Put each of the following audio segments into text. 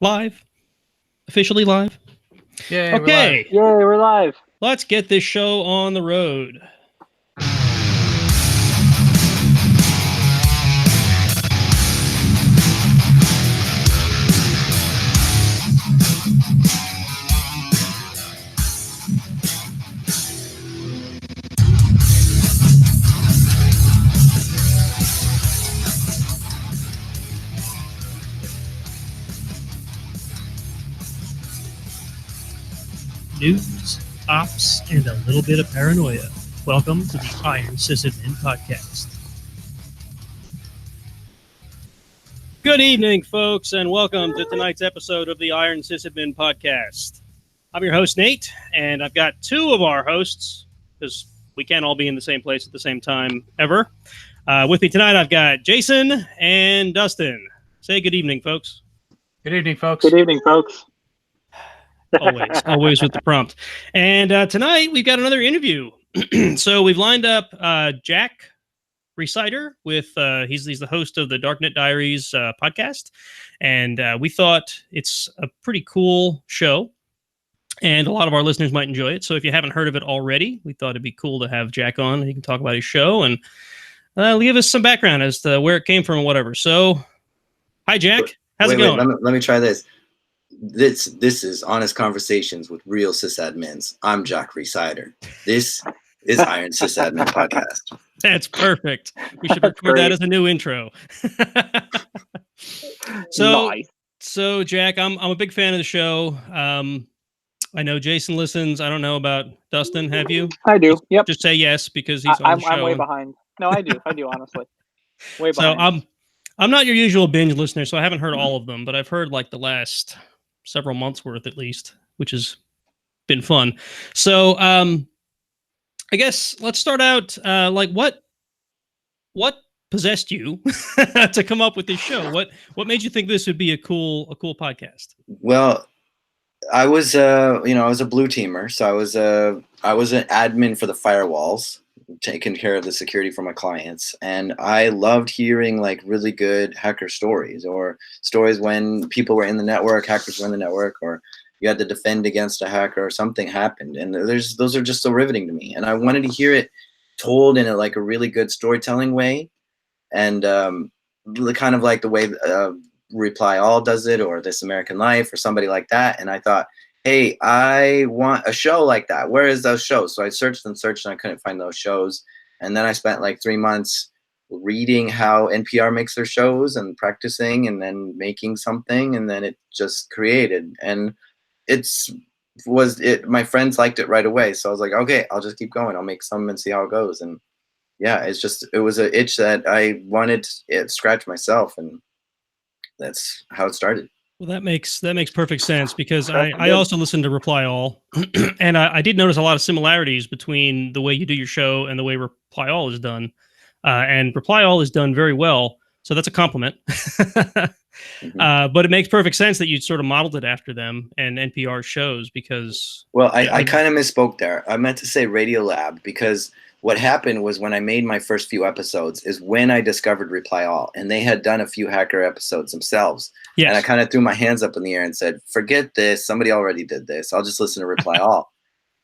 Live. Officially live. Yay, okay. Yay, we're live. Let's get this show on the road. News, ops, and a little bit of paranoia. Welcome to the Iron Sysadmin Podcast. Good evening, folks, and welcome to tonight's episode of the Iron Sysadmin Podcast. I'm your host, Nate, and I've got two of our hosts, because we can't all be in the same place at the same time, ever. With me tonight, I've got Jason and Dustin. Say good evening, folks. Good evening, folks. Good evening, folks. always with the prompt. And tonight we've got another interview. So we've lined up Jack Reciter with he's the host of the Darknet Diaries podcast, and we thought it's a pretty cool show, and a lot of our listeners might enjoy it. So if you haven't heard of it already, we thought it'd be cool to have Jack on. He can talk about his show and give us some background as to where it came from and whatever. So, hi, Jack. How's it going? Let me try this. This is Honest Conversations with Real Sysadmins. I'm Jack Reciter. This is Iron Sysadmin Podcast. That's perfect. We should record that as a new intro. So Jack, I'm a big fan of the show. I know Jason listens. I don't know about Dustin. Have you? I do. Yep. Just say yes because he's on the show. I'm way behind. No, I do. Honestly. Way behind. So I'm not your usual binge listener, so I haven't heard all of them, but I've heard like the last several months worth at least, which has been fun. So I guess let's start out like what possessed you to come up with this show? What made you think this would be a cool podcast? Well, I was I was a blue teamer, so I was an admin for the firewalls, taking care of the security for my clients, and I loved hearing like really good hacker stories, or stories when people were in the network, hackers were in the network, or you had to defend against a hacker or something happened, and those are just so riveting to me, and I wanted to hear it told in a really good storytelling way, and kind of like the way Reply All does it, or This American Life, or somebody like that. And I thought, hey, I want a show like that. Where is those shows? So I searched and I couldn't find those shows. And then I spent like 3 months reading how NPR makes their shows and practicing and then making something. And then it just created. And my friends liked it right away. So I was like, okay, I'll just keep going. I'll make some and see how it goes. And yeah, it was an itch that I wanted to scratch myself. And that's how it started. Well, that makes perfect sense, because I also listen to Reply All, and I did notice a lot of similarities between the way you do your show and the way Reply All is done. And Reply All is done very well, so that's a compliment. Mm-hmm. But it makes perfect sense that you sort of modeled it after them and NPR shows, because... Well, I kind of misspoke there. I meant to say Radiolab, because what happened was when I made my first few episodes is when I discovered Reply All, and they had done a few hacker episodes themselves. Yes. And I kind of threw my hands up in the air and said, forget this. Somebody already did this. I'll just listen to Reply All.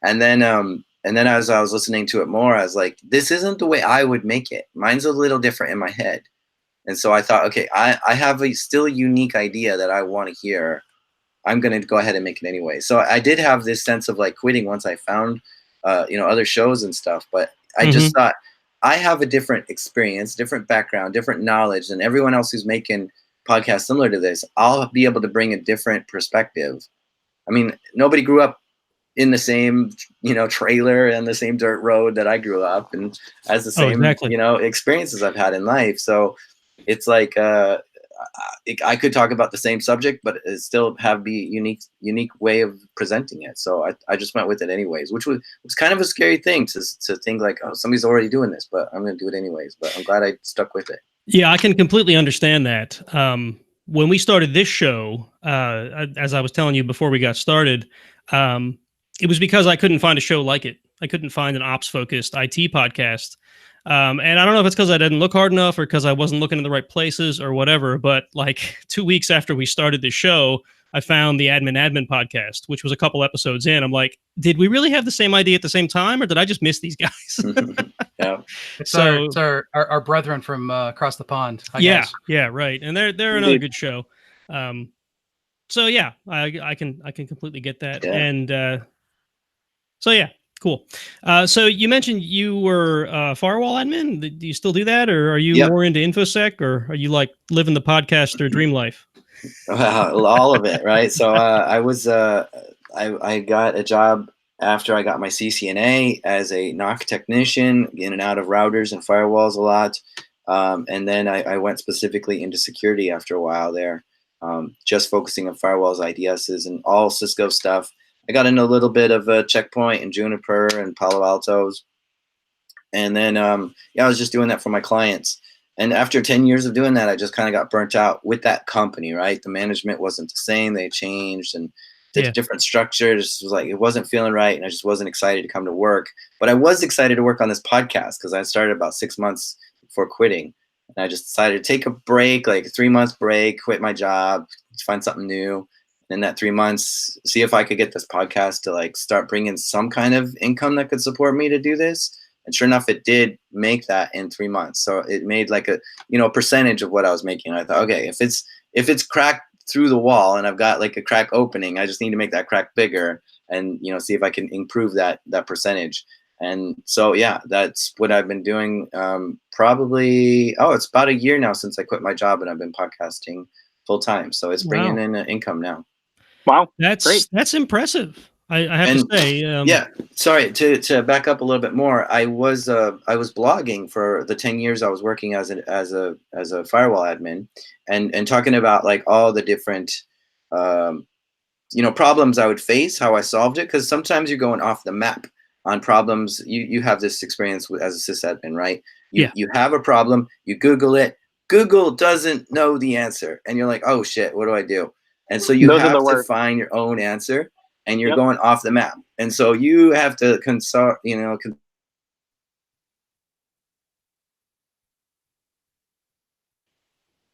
And then as I was listening to it more, I was like, this isn't the way I would make it. Mine's a little different in my head. And so I thought, okay, I have still a unique idea that I want to hear. I'm going to go ahead and make it anyway. So I did have this sense of like quitting once I found, other shows and stuff. But I just thought, I have a different experience, different background, different knowledge than everyone else who's making podcasts similar to this. I'll be able to bring a different perspective. I mean, nobody grew up in the same, trailer and the same dirt road that I grew up, and has the same, experiences I've had in life. So it's like, I could talk about the same subject, but it still have the unique way of presenting it. So I just went with it anyways, which was kind of a scary thing to think like, oh, somebody's already doing this, but I'm going to do it anyways. But I'm glad I stuck with it. Yeah, I can completely understand that. When we started this show, as I was telling you before we got started, it was because I couldn't find a show like it. I couldn't find an ops-focused IT podcast. And I don't know if it's because I didn't look hard enough or because I wasn't looking in the right places or whatever, but like 2 weeks after we started the show, I found the Admin Podcast, which was a couple episodes in. I'm like, did we really have the same idea at the same time, or did I just miss these guys? Yeah. It's our brethren from across the pond. Hi, yeah, guys. yeah, right. And they're another good show. So yeah, I can completely get that. Yeah. And so yeah, cool. So you mentioned you were a firewall admin. Do you still do that, or are you more into InfoSec, or are you like living the podcaster dream life? All of it, right? So I got a job after I got my CCNA as a NOC technician, in and out of routers and firewalls a lot. And then I went specifically into security after a while there, just focusing on firewalls, IDSs, and all Cisco stuff. I got into a little bit of Checkpoint and Juniper and Palo Altos. And then, I was just doing that for my clients. And after 10 years of doing that, I just kind of got burnt out with that company, right? The management wasn't the same. They changed and did different structures. It was like, it wasn't feeling right. And I just wasn't excited to come to work. But I was excited to work on this podcast because I started about 6 months before quitting. And I just decided to take a break, like a 3 month break, quit my job, find something new. In that 3 months, see if I could get this podcast to like start bringing some kind of income that could support me to do this. And sure enough, it did make that in 3 months. So it made like a percentage of what I was making. And I thought, okay, if it's cracked through the wall and I've got like a crack opening, I just need to make that crack bigger and see if I can improve that percentage. And so yeah, that's what I've been doing. Probably it's about a year now since I quit my job and I've been podcasting full time. So it's bringing in income now. Wow, that's great. That's impressive. I have to say. Sorry to back up a little bit more. I was blogging for the 10 years I was working as a firewall admin, and talking about like all the different problems I would face, how I solved it, because sometimes you're going off the map on problems. You have this experience as a sysadmin, right? You have a problem, you Google it. Google doesn't know the answer, and you're like, oh shit, what do I do? And so you have to find your own answer. And you're going off the map. And so you have to consult,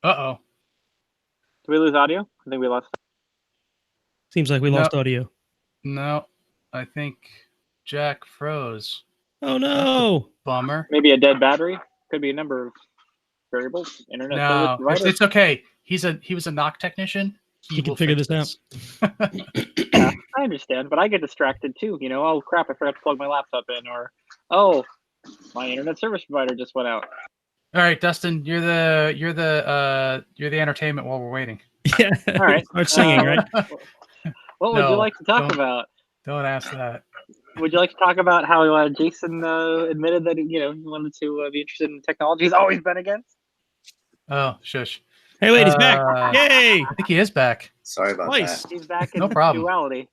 Uh-oh. Did we lose audio? I think we lost. Seems like we lost audio. No, I think Jack froze. Oh, no. Bummer. Maybe a dead battery. Could be a number of variables. Internet service provider. It's okay. He was a NOC technician. He can figure this out. Yeah, I understand, but I get distracted too. Oh crap, I forgot to plug my laptop in, or oh, my internet service provider just went out. All right, Dustin, you're the entertainment while we're waiting. Yeah. All right. Start singing, right? What would you like to talk about? Don't ask that. Would you like to talk about how Jason admitted that he wanted to be interested in technology he's always been against? Oh, shush. Hey, wait, he's back. Yay! I think he is back. Sorry about that. He's back in No problem. duality.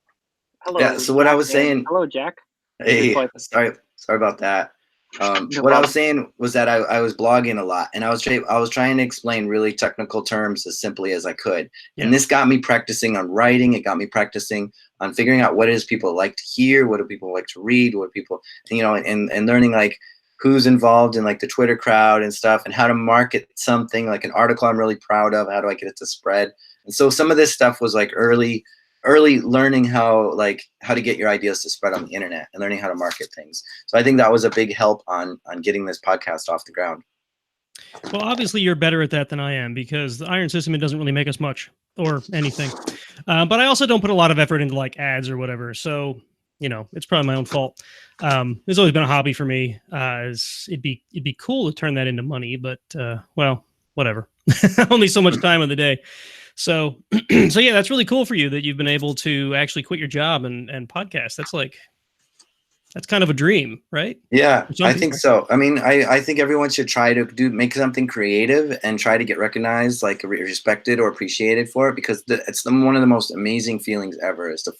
Hello. Yeah, so what I was saying... Hello, Jack. Hey, sorry about that. What I was saying was that I was blogging a lot, and I was trying to explain really technical terms as simply as I could. Yeah. And this got me practicing on writing. It got me practicing on figuring out what it is people like to hear, what do people like to read, what people, and learning like who's involved in like the Twitter crowd and stuff, and how to market something like an article I'm really proud of. How do I get it to spread? And so some of this stuff was like early learning how to get your ideas to spread on the internet and learning how to market things. So I think that was a big help on getting this podcast off the ground. Well, obviously you're better at that than I am, because the Iron Sysadmin doesn't really make us much or anything. But I also don't put a lot of effort into like ads or whatever. So it's probably my own fault. It's always been a hobby for me. It'd be cool to turn that into money, but well, whatever. Only so much time of the day. So yeah, that's really cool for you that you've been able to actually quit your job and podcast. That's kind of a dream, right? Yeah, I think so. I mean, I think everyone should try to make something creative and try to get recognized, like respected or appreciated for it, because it's one of the most amazing feelings ever, is to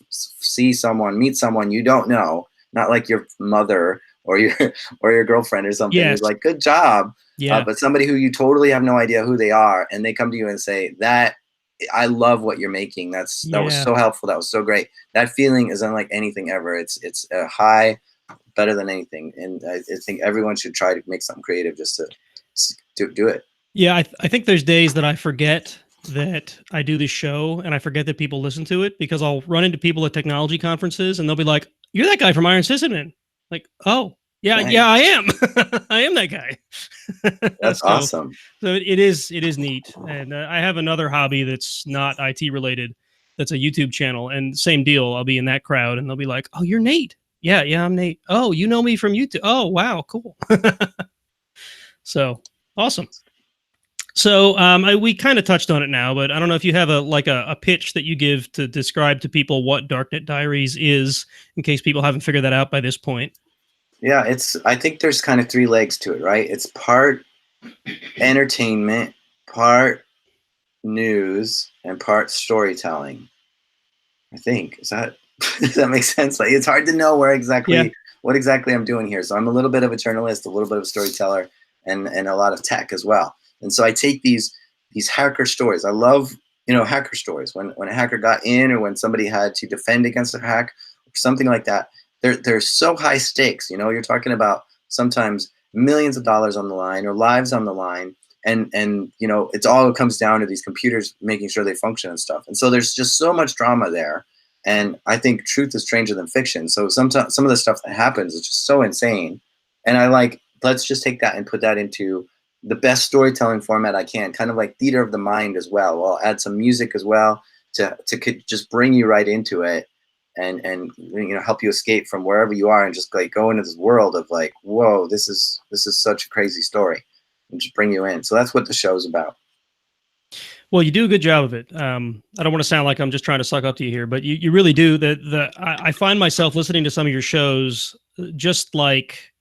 meet someone you don't know, not like your mother or your girlfriend or something. Yes. Who's like, good job. Yeah. But somebody who you totally have no idea who they are, and they come to you and say that, I love what you're making. That was so helpful. That was so great. That feeling is unlike anything ever. It's a high, better than anything. And I think everyone should try to make something creative just to do it. Yeah, I think there's days that I forget that I do this show and I forget that people listen to it, because I'll run into people at technology conferences and they'll be like, "You're that guy from Iron Sysadmin." Like, "Oh, yeah, Nice. yeah, I am. I am that guy." That's awesome. So it is neat. And I have another hobby that's not IT related. That's a YouTube channel, and same deal. I'll be in that crowd and they'll be like, "Oh, you're Nate." Yeah, I'm Nate. "Oh, you know me from YouTube." "Oh, wow, cool." So awesome. So we kind of touched on it now, but I don't know if you have a pitch that you give to describe to people what Darknet Diaries is, in case people haven't figured that out by this point. Yeah, I think there's kind of three legs to it, right? It's part entertainment, part news, and part storytelling. I think does that make sense? Like, it's hard to know what exactly I'm doing here. So I'm a little bit of a journalist, a little bit of a storyteller, and a lot of tech as well. And so I take these hacker stories. I love, hacker stories. When a hacker got in, or when somebody had to defend against a hack or something like that, they're so high stakes. You're talking about sometimes millions of dollars on the line, or lives on the line. And it all comes down to these computers making sure they function and stuff. And so there's just so much drama there. And I think truth is stranger than fiction. So sometimes some of the stuff that happens is just so insane. And I like, let's just take that and put that into the best storytelling format I can, kind of like theater of the mind as well. I'll add some music as well to just bring you right into it, and help you escape from wherever you are, and just like go into this world of like, whoa, this is such a crazy story, and just bring you in. So that's what the show's about. Well, you do a good job of it. I don't want to sound like I'm just trying to suck up to you here, but you really do. I find myself listening to some of your shows just like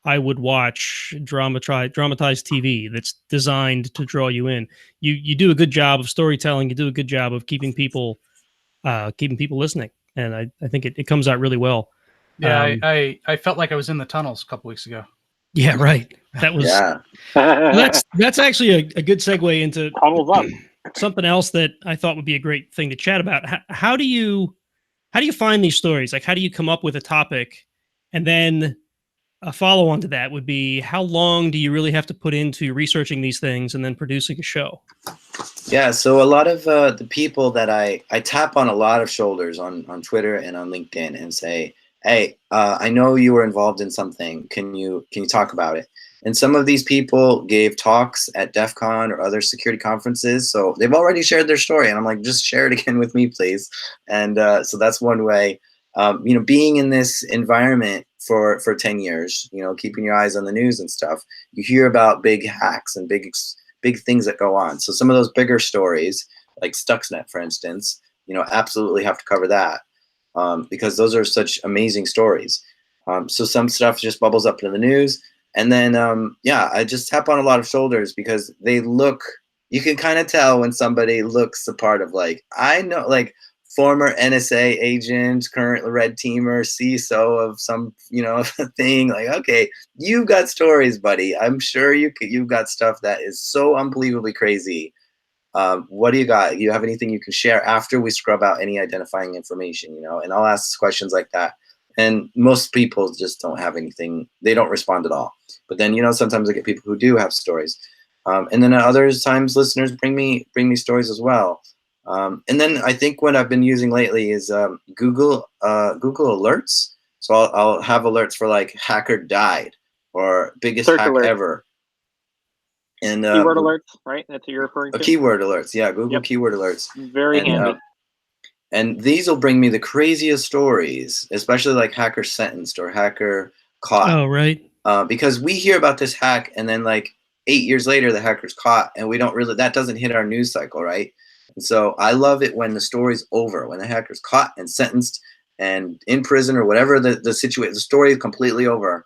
I would watch dramatized TV that's designed to draw you in. You do a good job of storytelling. You do a good job of keeping people listening, and I think it comes out really well. Yeah, I felt like I was in the tunnels a couple weeks ago. Yeah, right. That was that's actually a good segue into tunnels up. Something else that I thought would be a great thing to chat about. How do you find these stories? Like, how do you come up with a topic, and then a follow-on to that would be, how long do you really have to put into researching these things and then producing a show? Yeah, so a lot of the people that I tap on a lot of shoulders on Twitter and on LinkedIn and say, "Hey, I know you were involved in something. Can you talk about it?" And some of these people gave talks at DEF CON or other security conferences, so they've already shared their story. And I'm like, just share it again with me, please. And so that's one way. Being in this environment for 10 years, keeping your eyes on the news and stuff, you hear about big hacks and big things that go on. So some of those bigger stories, like Stuxnet, for instance, absolutely have to cover that, because those are such amazing stories. So some stuff just bubbles up in the news. And then, I just tap on a lot of shoulders, because you can kind of tell when somebody looks the part of, like, I know, like, former NSA agent, current red teamer, CISO of some, thing. Like, okay, you've got stories, buddy. I'm sure you've got stuff that is so unbelievably crazy. What do you got? Do you have anything you can share after we scrub out any identifying information, and I'll ask questions like that. And most people just don't have anything. They don't respond at all. But then, sometimes I get people who do have stories. And then at other times, listeners bring me stories as well. And then I think what I've been using lately is Google Alerts. So I'll have alerts for, like, hacker died or biggest Search hack alert. ever. And keyword alerts, right? That's what you're referring to. Keyword alerts, yeah, Google keyword alerts. Very handy. And these will bring me the craziest stories, especially like hacker sentenced or hacker caught. Oh, right. Because we hear about this hack, and then like 8 years later, the hacker's caught, and that doesn't hit our news cycle, right? And so I love it when the story's over, when the hacker's caught and sentenced and in prison or whatever the situation, the story is completely over.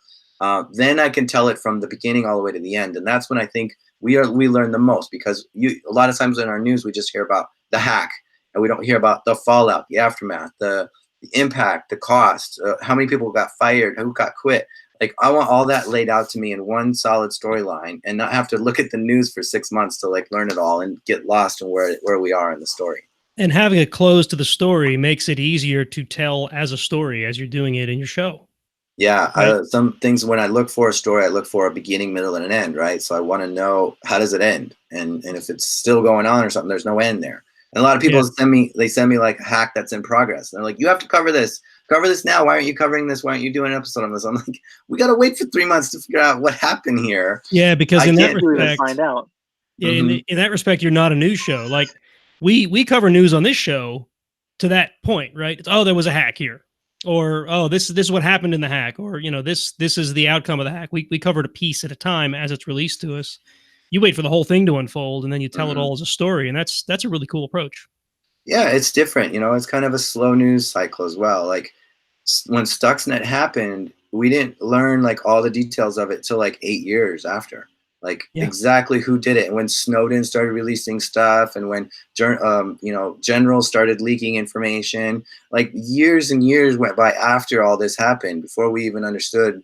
Then I can tell it from the beginning all the way to the end. And that's when I think we learn the most, because a lot of times in our news, we just hear about the hack, and we don't hear about the fallout, the aftermath, the impact, the cost, how many people got fired, who got quit. Like, I want all that laid out to me in one solid storyline, and not have to look at the news for 6 months to like learn it all and get lost in where we are in the story. And having a close to the story makes it easier to tell as a story as you're doing it in your show. Yeah, Right? some things when I look for a story, I look for a beginning, middle, and an end, right? So I want to know, how does it end, and if it's still going on or something, there's no end there. And a lot of people Yeah. send me like a hack that's in progress. And they're like, you have to cover this now. Why aren't you covering this? Why aren't you doing an episode on this? I'm like, we got to wait for 3 months to figure out what happened here. Yeah, because I in that can't respect, find out. Yeah, in that respect, you're not a news show. Like we cover news on this show to that point, right? It's, oh, there was a hack here, or oh, this is what happened in the hack, or this is the outcome of the hack. We covered a piece at a time as it's released to us. You wait for the whole thing to unfold, and then you tell it all as a story, and that's a really cool approach. Yeah, it's different. It's kind of a slow news cycle as well. Like when Stuxnet happened, we didn't learn like all the details of it till like 8 years after. Like exactly who did it. And when Snowden started releasing stuff, and when generals started leaking information, like years and years went by after all this happened before we even understood.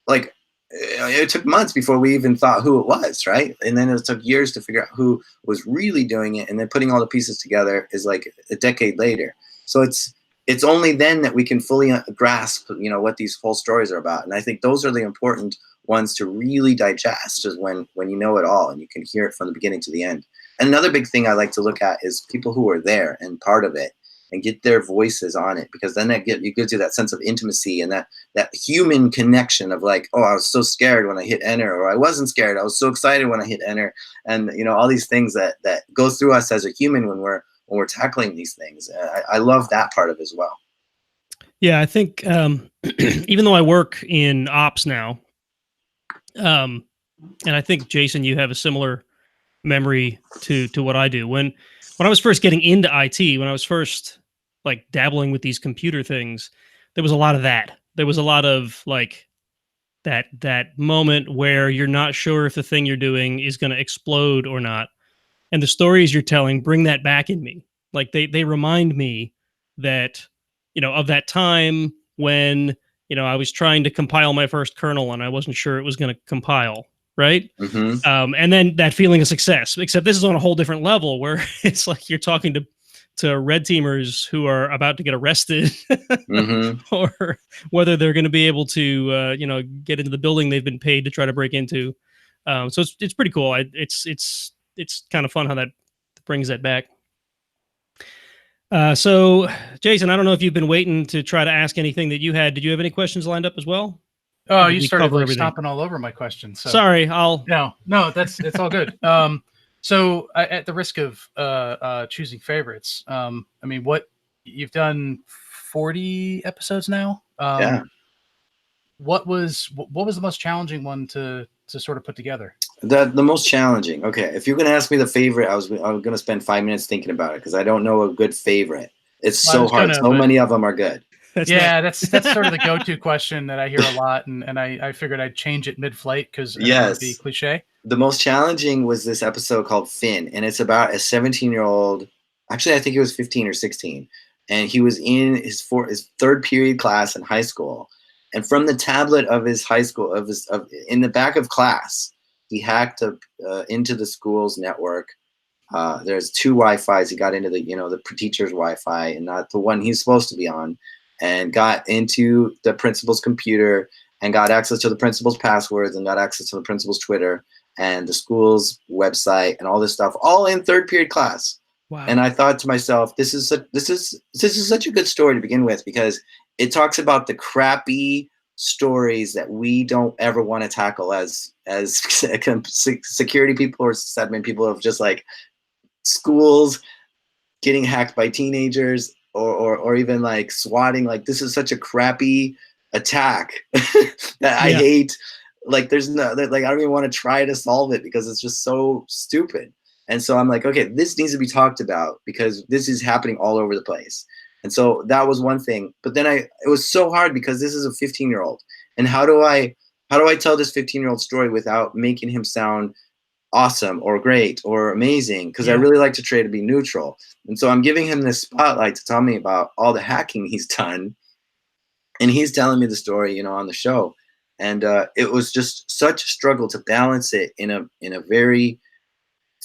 Like it took months before we even thought who it was, right? And then it took years to figure out who was really doing it, and then putting all the pieces together is like a decade later. So it's only then that we can fully grasp what these whole stories are about. And I think those are the important ones to really digest, is when you know it all and you can hear it from the beginning to the end. And another big thing I like to look at is people who are there and part of it, and get their voices on it, because then it gives you that sense of intimacy and that human connection of like, oh, I was so scared when I hit enter, or I wasn't scared, I was so excited when I hit enter, and all these things that go through us as a human when we're tackling these things. I love that part of it as well. Yeah, I think even though I work in ops now, and I think Jason, you have a similar memory to what I do. When I was first getting into IT, when I was first like dabbling with these computer things, there was a lot of that. There was a lot of like that moment where you're not sure if the thing you're doing is going to explode or not. And the stories you're telling bring that back in me. Like they remind me that, of that time when, I was trying to compile my first kernel and I wasn't sure it was going to compile. Right. Mm-hmm. And then that feeling of success, except this is on a whole different level where it's like you're talking to red teamers who are about to get arrested mm-hmm. or whether they're going to be able to, get into the building they've been paid to try to break into. So it's pretty cool. It's kind of fun how that brings that back. So Jason, I don't know if you've been waiting to try to ask anything that you had. Did you have any questions lined up as well? Oh, you started like stomping all over my questions. So. Sorry, No, it's all good. So at the risk of choosing favorites, I mean, what you've done 40 episodes now. Yeah. What was the most challenging one to sort of put together? The most challenging. Okay, if you're gonna ask me the favorite, I was gonna spend 5 minutes thinking about it because I don't know a good favorite. It's so hard. So many of them are good. That's sort of the go-to question that I hear a lot, and I figured I'd change it mid-flight because it would be cliche. The most challenging was this episode called Finn, and it's about a 17-year-old. Actually, I think he was 15 or 16, and he was in his third period class in high school, and from the tablet of his high school in the back of class, he hacked up into the school's network. There's 2 Wi-Fis. He got into the teacher's Wi-Fi and not the one he's supposed to be on, and got into the principal's computer and got access to the principal's passwords and got access to the principal's Twitter and the school's website and all this stuff, all in third period class. Wow. And I thought to myself, this is such a good story to begin with, because it talks about the crappy stories that we don't ever want to tackle as security people or sysadmin people, of just like schools getting hacked by teenagers or even like swatting. Like, this is such a crappy attack that I hate. Like, there's no, like, I don't even want to try to solve it because it's just so stupid. And so I'm like, okay, this needs to be talked about because this is happening all over the place. And so that was one thing. But then it was so hard because this is a 15-year-old. And how do I tell this 15-year-old story without making him sound awesome or great or amazing? Because I really like to try to be neutral. And so I'm giving him this spotlight to tell me about all the hacking he's done. And he's telling me the story, on the show. And it was just such a struggle to balance it in a very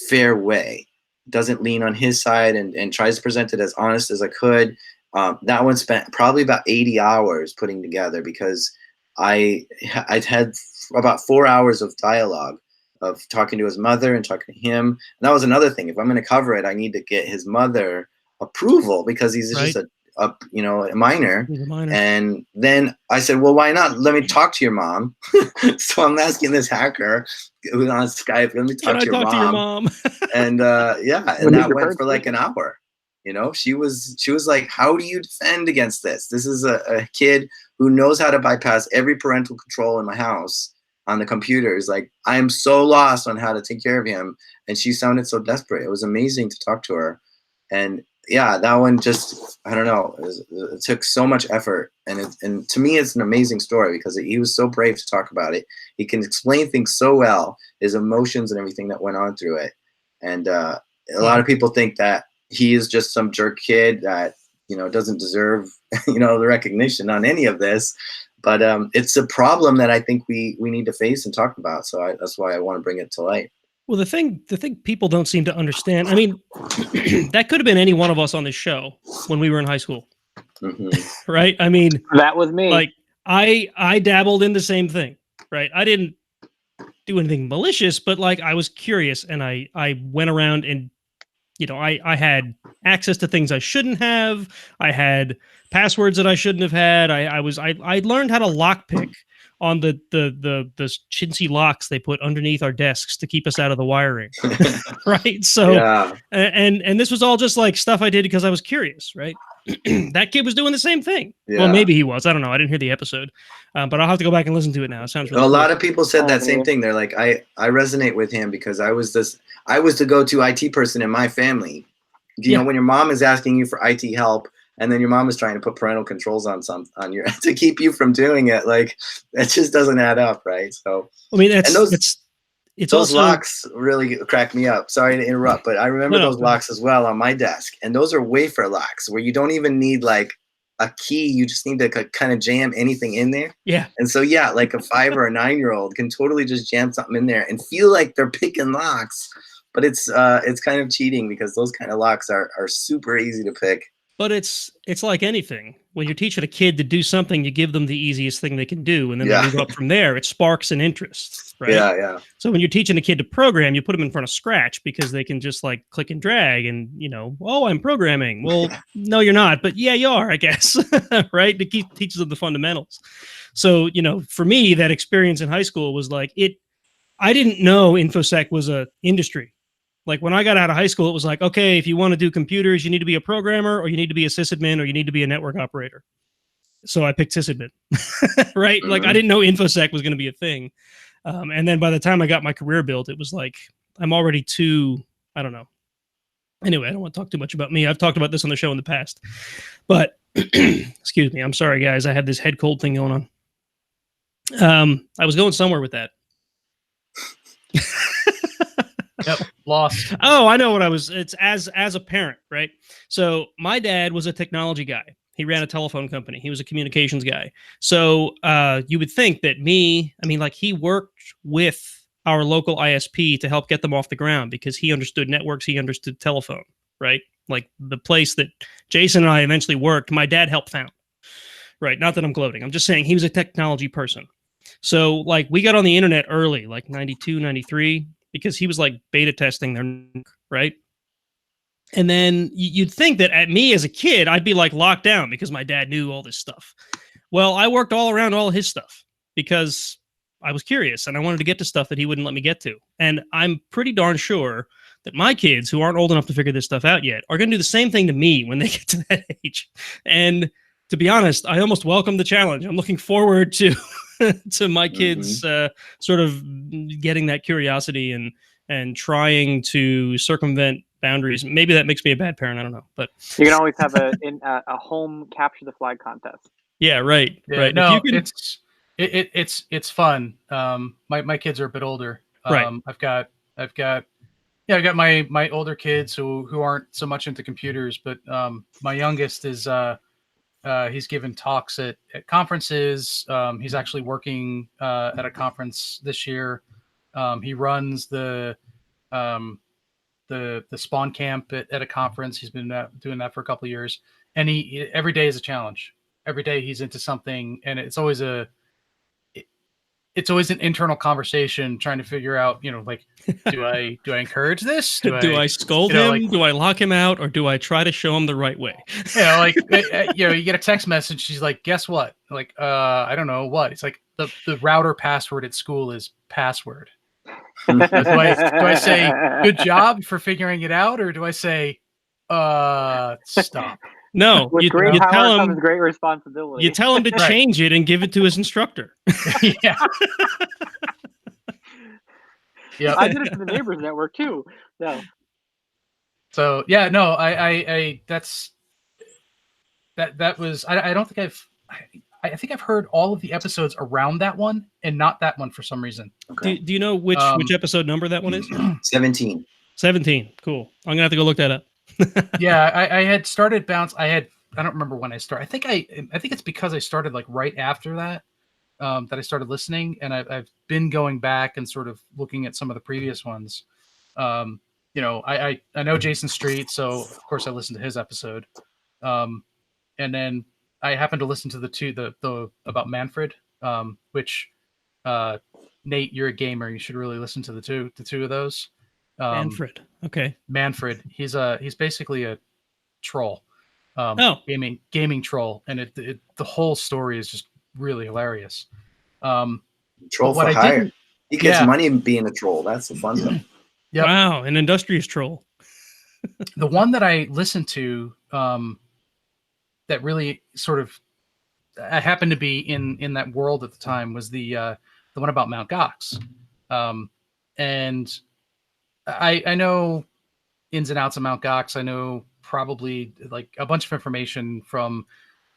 fair way. Doesn't lean on his side and tries to present it as honest as I could. That one spent probably about 80 hours putting together because I'd had about 4 hours of dialogue of talking to his mother and talking to him. And that was another thing. If I'm going to cover it, I need to get his mother approval because he's just a minor. He's a minor. And then I said, well, why not? Let me talk to your mom. So I'm asking this hacker who's on Skype, let me talk to your mom. And and that went for like an hour. She was like, how do you defend against this? This is a kid who knows how to bypass every parental control in my house on the computers. Like, I am so lost on how to take care of him. And she sounded so desperate. It was amazing to talk to her. And yeah, that one just, I don't know, it took so much effort. And to me, it's an amazing story because he was so brave to talk about it. He can explain things so well, his emotions and everything that went on through it. And a lot of people think that he is just some jerk kid that, doesn't deserve, the recognition on any of this. But it's a problem that I think we need to face and talk about. So that's why I want to bring it to light. Well, the thing people don't seem to understand, I mean, that could have been any one of us on this show when we were in high school. Mm-hmm. Right? I mean, that was me. Like, I dabbled in the same thing, right? I didn't do anything malicious, but like, I was curious and I went around and, I had access to things I shouldn't have. I had passwords that I shouldn't have had. I learned how to lockpick on the chintzy locks they put underneath our desks to keep us out of the wiring. Right. So, and this was all just like stuff I did because I was curious. Right. That kid was doing the same thing. Yeah. Well, maybe he was. I don't know. I didn't hear the episode, but I'll have to go back and listen to it now. It sounds really cool. A lot of people said that same thing. They're like, I resonate with him because I was the go-to IT person in my family. You know, when your mom is asking you for IT help, and then your mom is trying to put parental controls on your to keep you from doing it, like that just doesn't add up, right? So I mean, those also, locks really crack me up. Sorry to interrupt, but I remember those locks as well on my desk, and those are wafer locks where you don't even need like a key; you just need to kind of jam anything in there. Yeah. And so like a 5 or a 9-year-old can totally just jam something in there and feel like they're picking locks, but it's kind of cheating because those kind of locks are super easy to pick. But it's like anything. When you're teaching a kid to do something, you give them the easiest thing they can do, and then they move up from there. It sparks an interest, right? Yeah. So when you're teaching a kid to program, you put them in front of Scratch because they can just like click and drag, and I'm programming. Well, no, you're not, but yeah, you are, I guess, right? It teaches them the fundamentals. So for me, that experience in high school was like I didn't know InfoSec was a industry. Like when I got out of high school, it was like, okay, if you want to do computers, you need to be a programmer, or you need to be a sysadmin, or you need to be a network operator. So I picked sysadmin, right? Mm-hmm. Like I didn't know InfoSec was going to be a thing. And then by the time I got my career built, it was like, I'm already I don't know. Anyway, I don't want to talk too much about me. I've talked about this on the show in the past, but excuse me. I'm sorry, guys. I had this head cold thing going on. I was going somewhere with that. Yep, lost. Oh, I know what it's as a parent, right? So my dad was a technology guy. He ran a telephone company. He was a communications guy. So you would think that he worked with our local ISP to help get them off the ground because he understood networks, he understood telephone, right? Like the place that Jason and I eventually worked, my dad helped found, right? Not that I'm gloating. I'm just saying he was a technology person. So like we got on the internet early, like 92, 93, because he was like beta testing their, right? And then you'd think that at me as a kid, I'd be like locked down because my dad knew all this stuff. Well, I worked all around all his stuff because I was curious and I wanted to get to stuff that he wouldn't let me get to. And I'm pretty darn sure that my kids who aren't old enough to figure this stuff out yet are going to do the same thing to me when they get to that age. And to be honest, I almost welcome the challenge. I'm looking forward to to my kids sort of getting that curiosity and trying to circumvent boundaries. Maybe that makes me a bad parent. I don't know, but you can always have a home capture the flag contest. Yeah, right. Yeah, right. No, it's fun. My kids are a bit older. Right. I've got my older kids who aren't so much into computers, but my youngest is he's given talks at conferences. He's actually working at a conference this year. He runs the spawn camp at a conference. He's been doing that for a couple of years, and every day is a challenge. Every day he's into something, and it's always it's always an internal conversation trying to figure out, like, do I encourage this? Do I scold him? Like, do I lock him out, or do I try to show him the right way? Like, you get a text message. She's like, guess what? Like, I don't know what. It's like the router password at school is password. do I say good job for figuring it out, or do I say stop? No, with great power comes great responsibility. You tell him to change it and give it to his instructor. Yeah. Yeah, I did it to the neighbors network too. No. So yeah, no, I that's that was I don't think I think I've heard all of the episodes around that one and not that one for some reason. Okay. Do you know which episode number that one is? 17. 17. Cool. I'm gonna have to go look that up. Yeah, I had started Bounce. I don't remember when I started. I think it's because I started like right after that that I started listening, and I've been going back and sort of looking at some of the previous ones. I know Jason Street, so of course I listened to his episode, and then I happened to listen to the about Manfred, which Nate, you're a gamer, you should really listen to the two of those. Manfred. Okay. Manfred. He's basically a troll. Gaming troll, and the whole story is just really hilarious. Troll for hire. He gets money being a troll. That's the fun stuff. Yep. Wow, an industrious troll. The one that I listened to, that really sort of I happened to be in that world at the time, was the one about Mount Gox, and I know ins and outs of Mount Gox. I know probably like a bunch of information from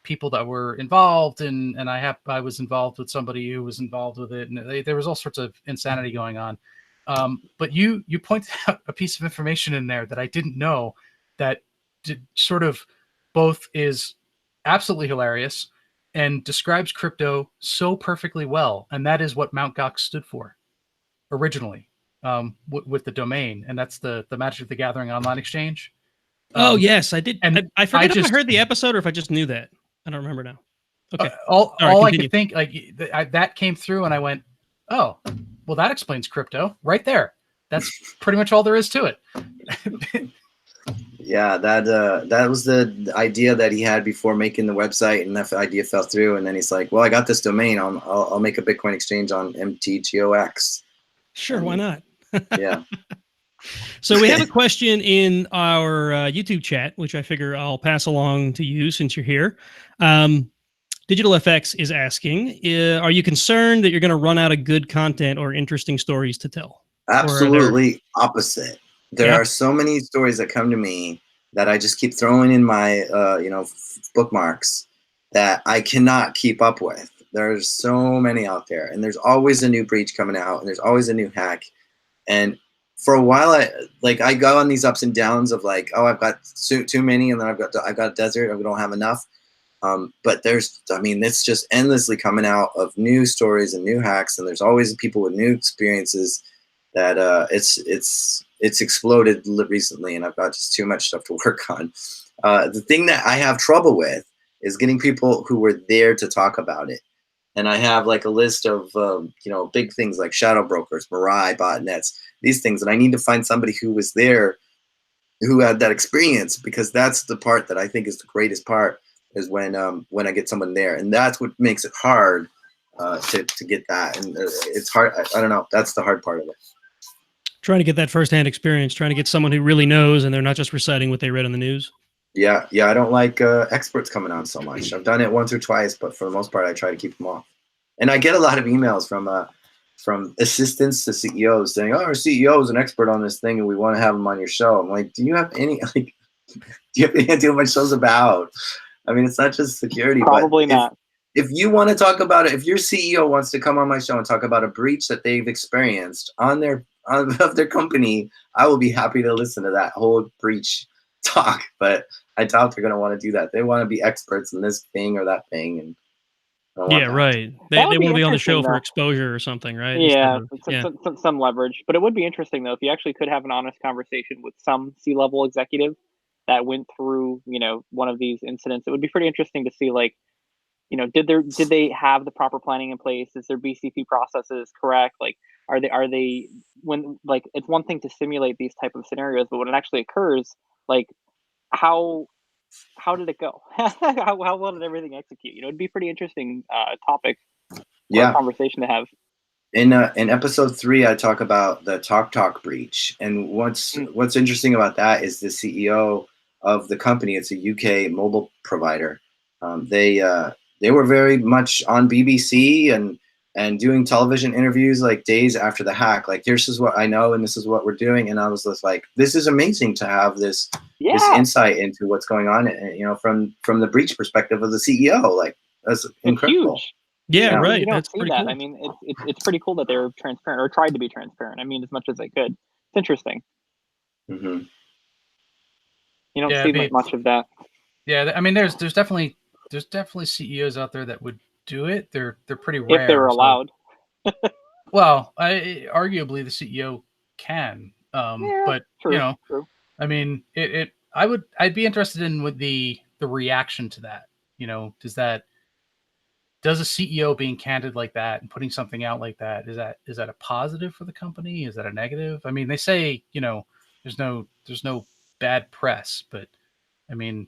people that were involved, and I was involved with somebody who was involved with it, and there was all sorts of insanity going on. But you pointed out a piece of information in there that I didn't know that sort of both is absolutely hilarious and describes crypto so perfectly well, and that is what Mount Gox stood for originally. With the domain, and that's the Magic of the Gathering online exchange. Oh yes, I did. And I forget if I heard the episode or if I just knew that. I don't remember now. Okay. All I could think, like that came through, and I went, "Oh, well, that explains crypto right there." That's pretty much all there is to it. Yeah, that was the idea that he had before making the website, and that idea fell through. And then he's like, "Well, I got this domain. I'll make a Bitcoin exchange on MTGOX." Sure, why not? Yeah. So we have a question in our YouTube chat, which I figure I'll pass along to you since you're here. Digital FX is asking, are you concerned that you're going to run out of good content or interesting stories to tell? Absolutely opposite. There are so many stories that come to me that I just keep throwing in my bookmarks that I cannot keep up with. There's so many out there, and there's always a new breach coming out, and there's always a new hack. And for a while, I go on these ups and downs of like, oh, I've got too many, and then I've got desert, and we don't have enough. But it's just endlessly coming out of new stories and new hacks, and there's always people with new experiences that it's exploded recently, and I've got just too much stuff to work on. The thing that I have trouble with is getting people who were there to talk about it. And I have like a list of, big things like shadow brokers, Mirai, botnets, these things. And I need to find somebody who was there, who had that experience, because that's the part that I think is the greatest part, is when I get someone there. And that's what makes it hard to get that. And it's hard. I don't know. That's the hard part of it. Trying to get that firsthand experience, trying to get someone who really knows, and they're not just reciting what they read on the news. Yeah, I don't like experts coming on so much. I've done it once or twice, but for the most part, I try to keep them off. And I get a lot of emails from assistants to CEOs saying, "Oh, our CEO is an expert on this thing, and we want to have him on your show." I'm like, do you have any idea what my show's about? I mean, it's not just security. Probably not. If you want to talk about it, if your CEO wants to come on my show and talk about a breach that they've experienced of their company, I will be happy to listen to that whole breach talk. But I doubt they're going to want to do that. They want to be experts in this thing or that thing, and right. They want to be on the show for exposure or something, right? Yeah, some leverage. But it would be interesting though if you actually could have an honest conversation with some C-level executive that went through, one of these incidents. It would be pretty interesting to see like did they have the proper planning in place? Is their BCP processes correct? Like, are they when, like, it's one thing to simulate these type of scenarios, but when it actually occurs, like, how did it go? how well did everything execute? It'd be pretty interesting topic or conversation to have. In episode 3, I talk about the TalkTalk breach, and what's interesting about that is the CEO of the company. It's a UK mobile provider. They were very much on BBC and doing television interviews like days after the hack. Like, this is what I know, and this is what we're doing. And I was just like, this is amazing to have this insight into what's going on. From the breach perspective of the CEO. Like, that's incredible. Huge. Yeah, right. You don't That's see pretty that. cool. I mean, it's pretty cool that they were transparent or tried to be transparent. I mean, as much as they could. It's interesting. Mm-hmm. You don't see much of that. Yeah, I mean, there's definitely CEOs out there that would do it. They're pretty rare. If they were allowed. Well, arguably the CEO can. But true. I mean, I'd be interested in with the reaction to that. Does a CEO being candid like that and putting something out like that, is that a positive for the company? Is that a negative? I mean, they say, there's no bad press, but I mean,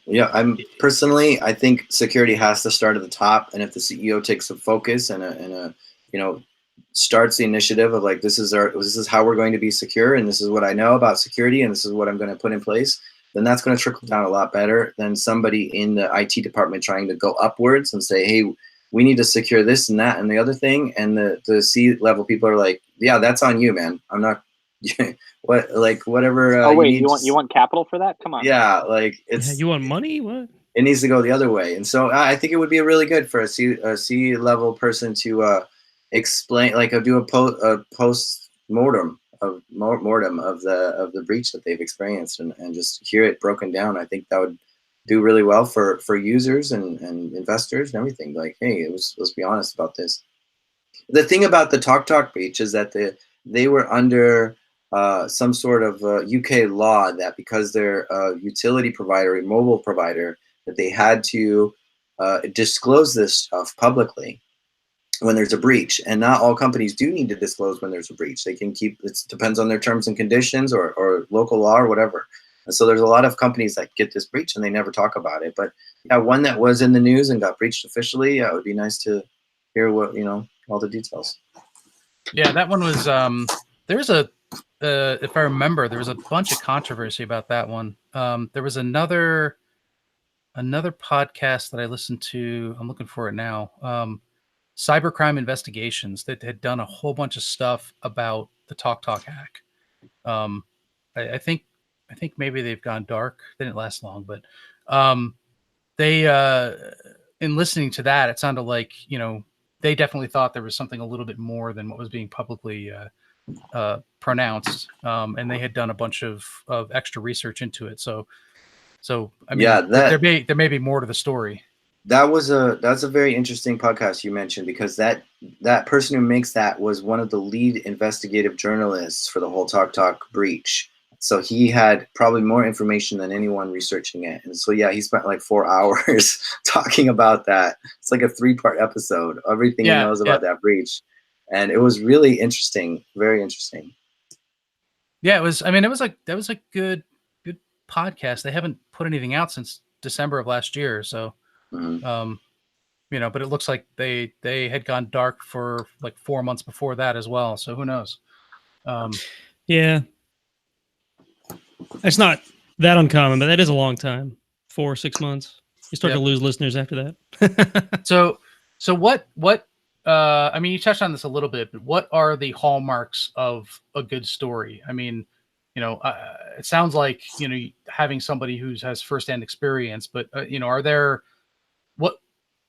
yeah, I think security has to start at the top, and if the CEO takes a focus and starts the initiative of like, this is how we're going to be secure, and this is what I know about security, and this is what I'm going to put in place, then that's going to trickle down a lot better than somebody in the IT department trying to go upwards and say, hey, we need to secure this and that and the other thing. And the C-level people are like, yeah, that's on you, man. I'm not whatever. Oh wait, you want capital for that? Come on. Yeah, like you want money? What? It needs to go the other way. And so I think it would be really good for a C-level person to explain, like, do a post-mortem of the breach that they've experienced and just hear it broken down. I think that would do really well for users and investors and everything. Like, hey, let's be honest about this. The thing about the TalkTalk breach is that they were under some sort of UK law that because they're a utility provider, a mobile provider, that they had to disclose this stuff publicly when there's a breach. And not all companies do need to disclose when there's a breach. They can keep, it depends on their terms and conditions or local law or whatever. And so there's a lot of companies that get this breach and they never talk about it. But yeah, one that was in the news and got breached officially, it would be nice to hear what, all the details. Yeah, that one was, there's if I remember, there was a bunch of controversy about that one. There was another podcast that I listened to, I'm looking for it now, Cybercrime Investigations, that had done a whole bunch of stuff about the TalkTalk hack. I think maybe they've gone dark. They didn't last long, but they in listening to that, it sounded like they definitely thought there was something a little bit more than what was being publicly pronounced, and they had done a bunch of extra research into it. So I mean, yeah, there may be more to the story. That's a very interesting podcast you mentioned, because that person who makes that was one of the lead investigative journalists for the whole TalkTalk breach. So he had probably more information than anyone researching it. And so, yeah, he spent like 4 hours talking about that. It's like a 3-part episode, everything he knows about that breach. And it was really interesting, very interesting. Yeah, it was. I mean, that was a good podcast. They haven't put anything out since December of last year. So, but it looks like they had gone dark for like 4 months before that as well. So who knows? Yeah. It's not that uncommon, but that is a long time. 4 or 6 months. You start to lose listeners after that. So what? I mean, you touched on this a little bit, but what are the hallmarks of a good story? I mean, it sounds like having somebody who has firsthand experience, but are there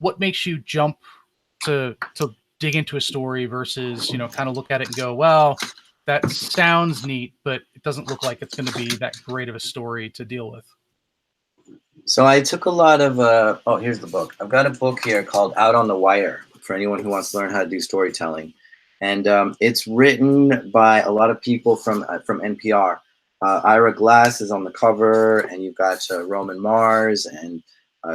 what makes you jump to dig into a story versus kind of look at it and go, well, that sounds neat, but it doesn't look like it's going to be that great of a story to deal with. So I took a lot of, here's the book. I've got a book here called Out on the Wire for anyone who wants to learn how to do storytelling. And it's written by a lot of people from NPR. Ira Glass is on the cover, and you've got Roman Mars and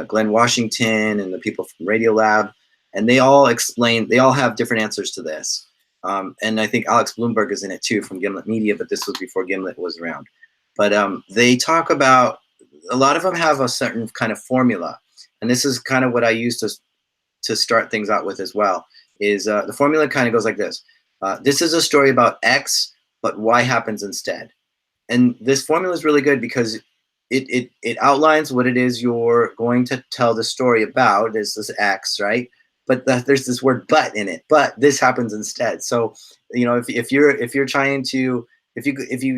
Glenn Washington and the people from Radiolab, and they all have different answers to this. And I think Alex Bloomberg is in it too from Gimlet Media, but this was before Gimlet was around. But they talk about, a lot of them have a certain kind of formula. And this is kind of what I use to start things out with as well, is the formula kind of goes like this. This is a story about X, but Y happens instead. And this formula is really good because it outlines what it is you're going to tell the story about. There's this X, right? But there's this word "but" in it. But this happens instead. So, if you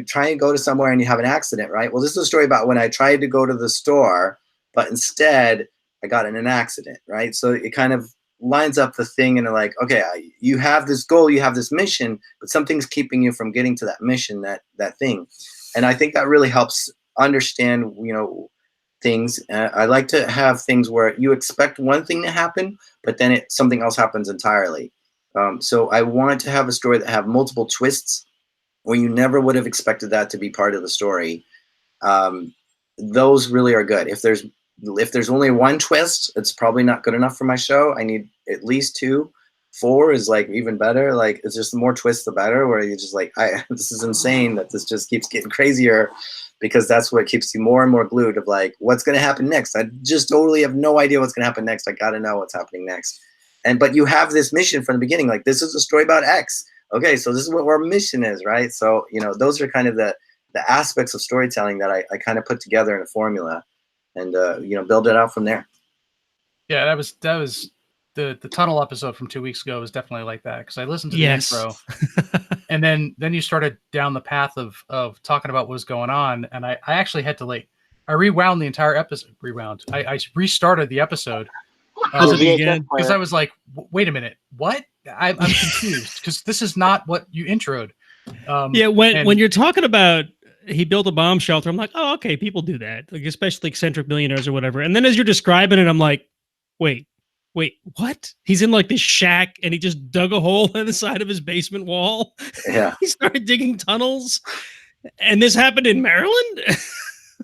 try and go to somewhere and you have an accident, right? Well, this is a story about when I tried to go to the store, but instead I got in an accident, right? So it kind of lines up the thing, and like, okay, you have this goal, you have this mission, but something's keeping you from getting to that mission, that thing. And I think that really helps understand, things. I like to have things where you expect one thing to happen, but then something else happens entirely. So I want to have a story that have multiple twists where you never would have expected that to be part of the story. Those really are good. If there's only one twist, it's probably not good enough for my show. I need at least 2. 4 is like even better. Like, it's just the more twists, the better, where you're just like, this is insane that this just keeps getting crazier, because that's what keeps you more and more glued of like, what's going to happen next? I just totally have no idea what's going to happen next. I got to know what's happening next. But you have this mission from the beginning, like, this is a story about X. Okay, so this is what our mission is, right? So, those are kind of the aspects of storytelling that I kind of put together in a formula, and build it out from there. Yeah, that was the tunnel episode from 2 weeks ago was definitely like that, because I listened to the intro, and then you started down the path of talking about what was going on, and I actually had to I rewound the entire episode. I restarted the episode because I was like, wait a minute, what? I'm confused, because this is not what you introed. When you're talking about he built a bomb shelter, I'm like, oh, okay, people do that, like, especially eccentric millionaires or whatever. And then as you're describing it, I'm like, wait, what? He's in like this shack and he just dug a hole in the side of his basement wall. Yeah. He started digging tunnels. And this happened in Maryland?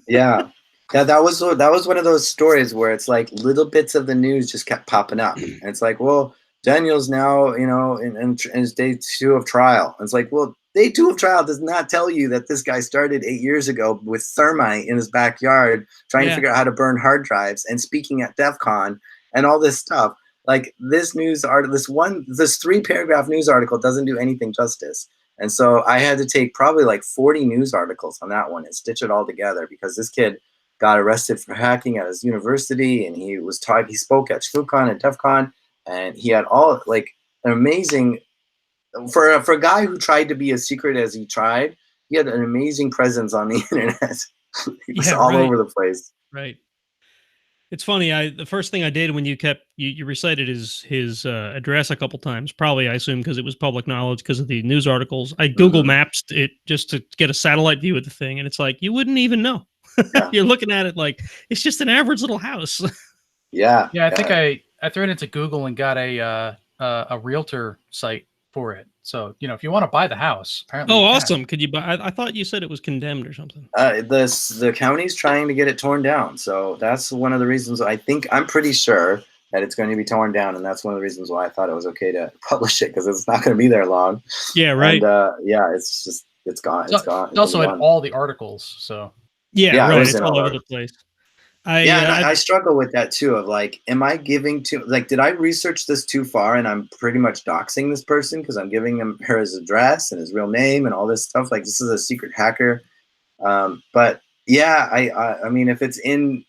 Yeah. Yeah, that was one of those stories where it's like little bits of the news just kept popping up. And it's like, well, Daniel's now, in his day 2 of trial. And it's like, well, day 2 of trial does not tell you that this guy started 8 years ago with thermite in his backyard, trying to figure out how to burn hard drives and speaking at DEF CON and all this stuff. Like, this 3-paragraph news article doesn't do anything justice. And so I had to take probably like 40 news articles on that one and stitch it all together, because this kid got arrested for hacking at his university, and he spoke at ShmooCon and DEF CON, and he had all like an amazing, for a guy who tried to be as secret as he tried, he had an amazing presence on the internet. He was all over the place. Right. It's funny. The first thing I did when you recited his address a couple times, probably I assume because it was public knowledge because of the news articles. I Google Maps it just to get a satellite view of the thing, and it's like you wouldn't even know. Yeah. You're looking at it like it's just an average little house. Yeah. I think I threw it into Google and got a realtor site for it. So, if you want to buy the house, apparently. Oh, awesome. Could you buy? I thought you said it was condemned or something. The county's trying to get it torn down. So that's one of the reasons I'm pretty sure that it's going to be torn down. And that's one of the reasons why I thought it was okay to publish it, because it's not going to be there long. Yeah, right. And it's gone. It's gone. It's also in all the articles. So. Yeah, right. It's all over the place. I struggle with that too, of like, am I giving did I research this too far and I'm pretty much doxing this person because I'm giving her his address and his real name and all this stuff? Like, this is a secret hacker. But yeah, I mean, if it's in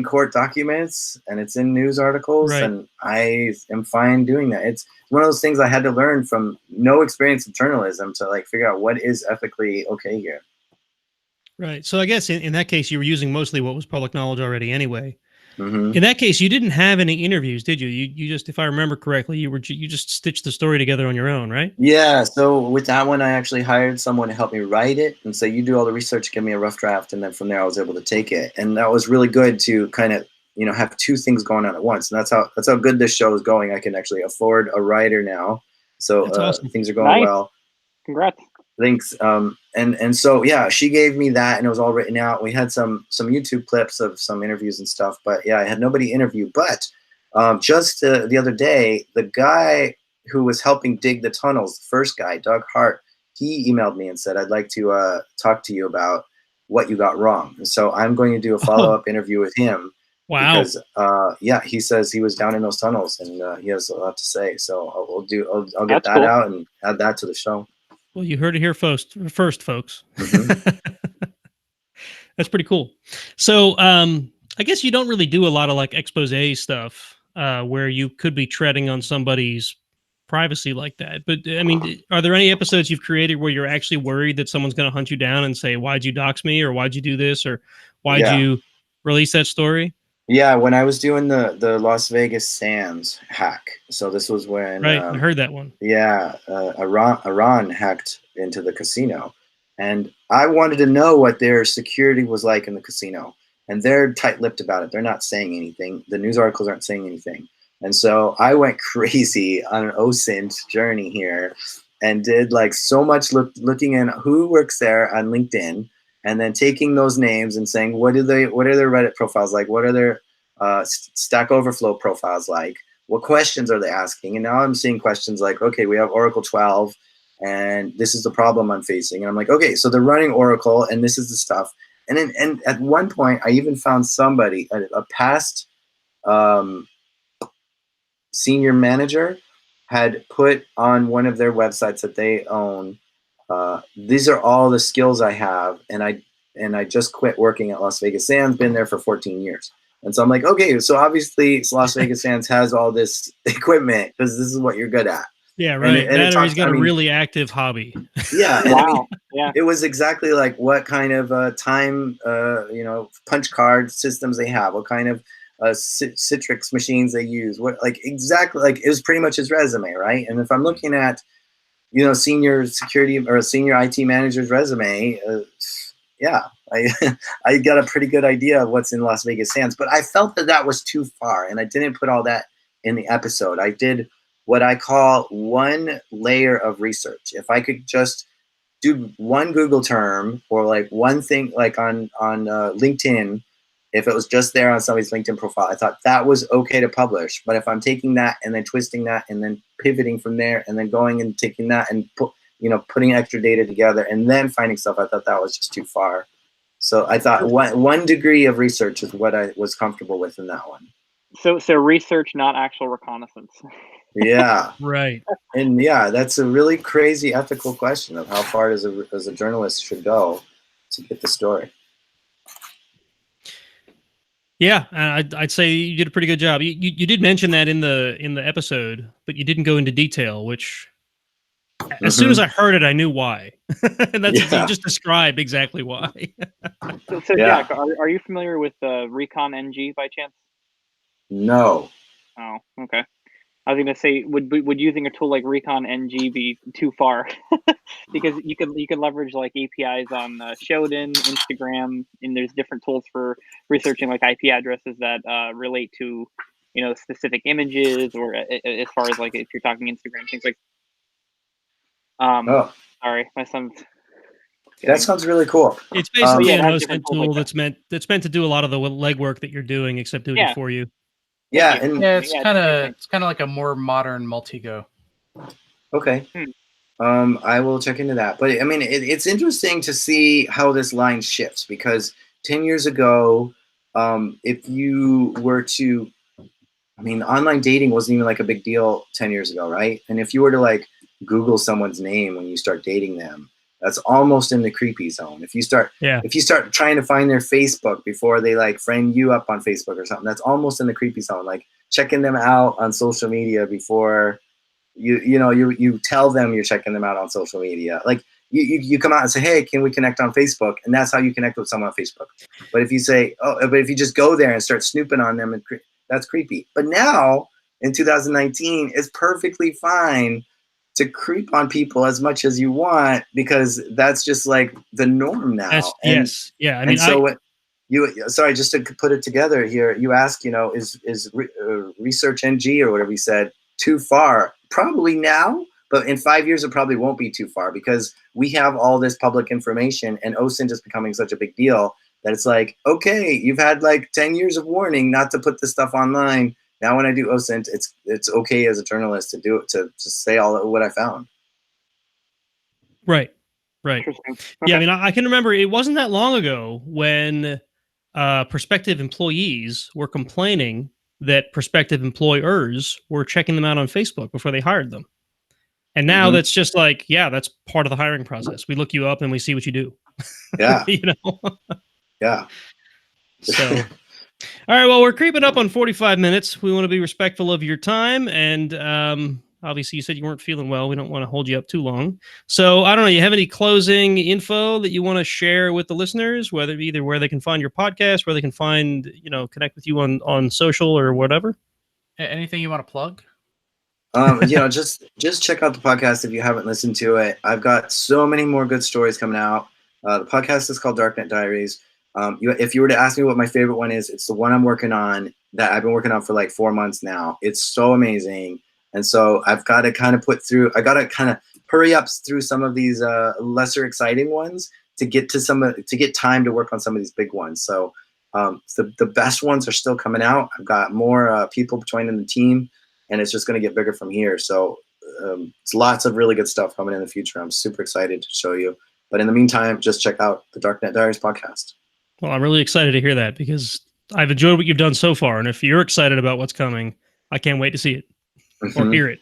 court documents and it's in news articles, then I am fine doing that. It's one of those things I had to learn from no experience in journalism to like figure out what is ethically okay here. Right. So I guess in that case, you were using mostly what was public knowledge already anyway. Mm-hmm. In that case, you didn't have any interviews, did you? You just, if I remember correctly, you just stitched the story together on your own, right? Yeah. So with that one, I actually hired someone to help me write it and say, you do all the research, give me a rough draft. And then from there, I was able to take it. And that was really good to kind of, have 2 things going on at once. And that's how good this show is going. I can actually afford a writer now. So awesome. Things are going well. Congrats. links. And so yeah, she gave me that, and it was all written out. We had some YouTube clips of some interviews and stuff, but yeah, I had nobody interview. But just the other day, the guy who was helping dig the tunnels, the first guy, Doug Hart, he emailed me and said, "I'd like to talk to you about what you got wrong." And so I'm going to do a follow-up interview with him. Wow. Because yeah, he says he was down in those tunnels, and he has a lot to say. So I'll get that out and add that to the show. Well, you heard it here first, folks. Mm-hmm. That's pretty cool. So I guess you don't really do a lot of like expose stuff where you could be treading on somebody's privacy like that. But I mean, are there any episodes you've created where you're actually worried that someone's going to hunt you down and say, "Why'd you dox me?" or "Why'd you do this?" or "Why'd you release that story?" Yeah, when I was doing the Las Vegas Sands hack. So this was when I heard that one. Yeah, Iran hacked into the casino, and I wanted to know what their security was like in the casino. And they're tight-lipped about it. They're not saying anything. The news articles aren't saying anything. And so I went crazy on an OSINT journey here, and did like so much looking in who works there on LinkedIn. And then taking those names and saying, what are their Reddit profiles like? What are their Stack Overflow profiles like? What questions are they asking? And now I'm seeing questions like, okay, we have Oracle 12, and this is the problem I'm facing. And I'm like, okay, so they're running Oracle, and this is the stuff. And at one point, I even found somebody, a past senior manager, had put on one of their websites that they own, these are all the skills I have, and I just quit working at Las Vegas Sands, been there for 14 years. And so I'm like, okay, so obviously Las Vegas Sands has all this equipment because this is what you're good at. Yeah, right. And he's got a really active hobby. Yeah. Wow. Yeah. It was exactly like what kind of time, punch card systems they have, what kind of Citrix machines they use, what exactly it was pretty much his resume, right? And if I'm looking at senior security or a senior IT manager's resume, I got a pretty good idea of what's in Las Vegas Sands. But I felt that was too far, and I didn't put all that in the episode. I did what I call one layer of research. If I could just do one Google term or one thing on LinkedIn, if it was just there on somebody's LinkedIn profile, I thought that was okay to publish. But if I'm taking that and then twisting that and then pivoting from there and then going and taking that and putting extra data together and then finding stuff, I thought that was just too far. So I thought one degree of research is what I was comfortable with in that one. So research, not actual reconnaissance. Yeah. Right. And yeah, that's a really crazy ethical question of how far does a journalist should go to get the story. Yeah, I'd say you did a pretty good job. You did mention that in the episode, but you didn't go into detail, which as soon as I heard it, I knew why. And that's you just described exactly why. So Jack, are you familiar with Recon NG by chance? No. Oh, okay. I was going to say, would using a tool like Recon NG be too far? Because you can leverage APIs on Shodan, Instagram, and there's different tools for researching IP addresses that relate to specific images, or as far as if you're talking Instagram, things like. Sorry, my son's. That sounds really cool. It's basically an OSINT tool that's meant to do a lot of the legwork that you're doing, except doing it for you. Yeah, it's kind of like a more modern multi-go. Okay. I will check into that. But I mean, it's interesting to see how this line shifts, because 10 years ago, if you were to, online dating wasn't even a big deal 10 years ago, right? And if you were to Google someone's name when you start dating them, that's almost in the creepy zone. If you start trying to find their Facebook before they friend you up on Facebook or something, that's almost in the creepy zone. Checking them out on social media before you tell them you're checking them out on social media. You come out and say, hey, can we connect on Facebook? And that's how you connect with someone on Facebook. But if you say, but if you just go there and start snooping on them, that's creepy. But now in 2019, it's perfectly fine to creep on people as much as you want, because that's just the norm now. Yes. Yeah. Sorry, just to put it together here, you ask, is research NG or whatever you said too far? Probably now, But in 5 years, it probably won't be too far because we have all this public information, and OSINT is becoming such a big deal that it's like, okay, you've had like 10 years of warning not to put this stuff online. Now when I do OSINT, it's okay as a journalist to do it, to say all what I found. Right. Okay. Yeah, I mean, I can remember it wasn't that long ago when prospective employees were complaining that prospective employers were checking them out on Facebook before they hired them. And now that's just like, yeah, that's part of the hiring process. We look you up and we see what you do. Yeah. Yeah. So, all right. Well, we're creeping up on 45 minutes. We want to be respectful of your time. And obviously, you said you weren't feeling well. We don't want to hold you up too long. So, I don't know. You have any closing info that you want to share with the listeners, either where they can find your podcast, where they can find, connect with you on social or whatever? Anything you want to plug? Just check out the podcast if you haven't listened to it. I've got so many more good stories coming out. The podcast is called Darknet Diaries. If you were to ask me what my favorite one is, it's the one I'm working on that I've been working on for like 4 months now. It's so amazing. And so I've got to kind of hurry up through some of these lesser exciting ones to get time to work on some of these big ones. So the best ones are still coming out. I've got more people joining the team, and it's just going to get bigger from here. So it's lots of really good stuff coming in the future. I'm super excited to show you. But in the meantime, just check out the Darknet Diaries podcast. Well, I'm really excited to hear that because I've enjoyed what you've done so far. And if you're excited about what's coming, I can't wait to see it or hear it.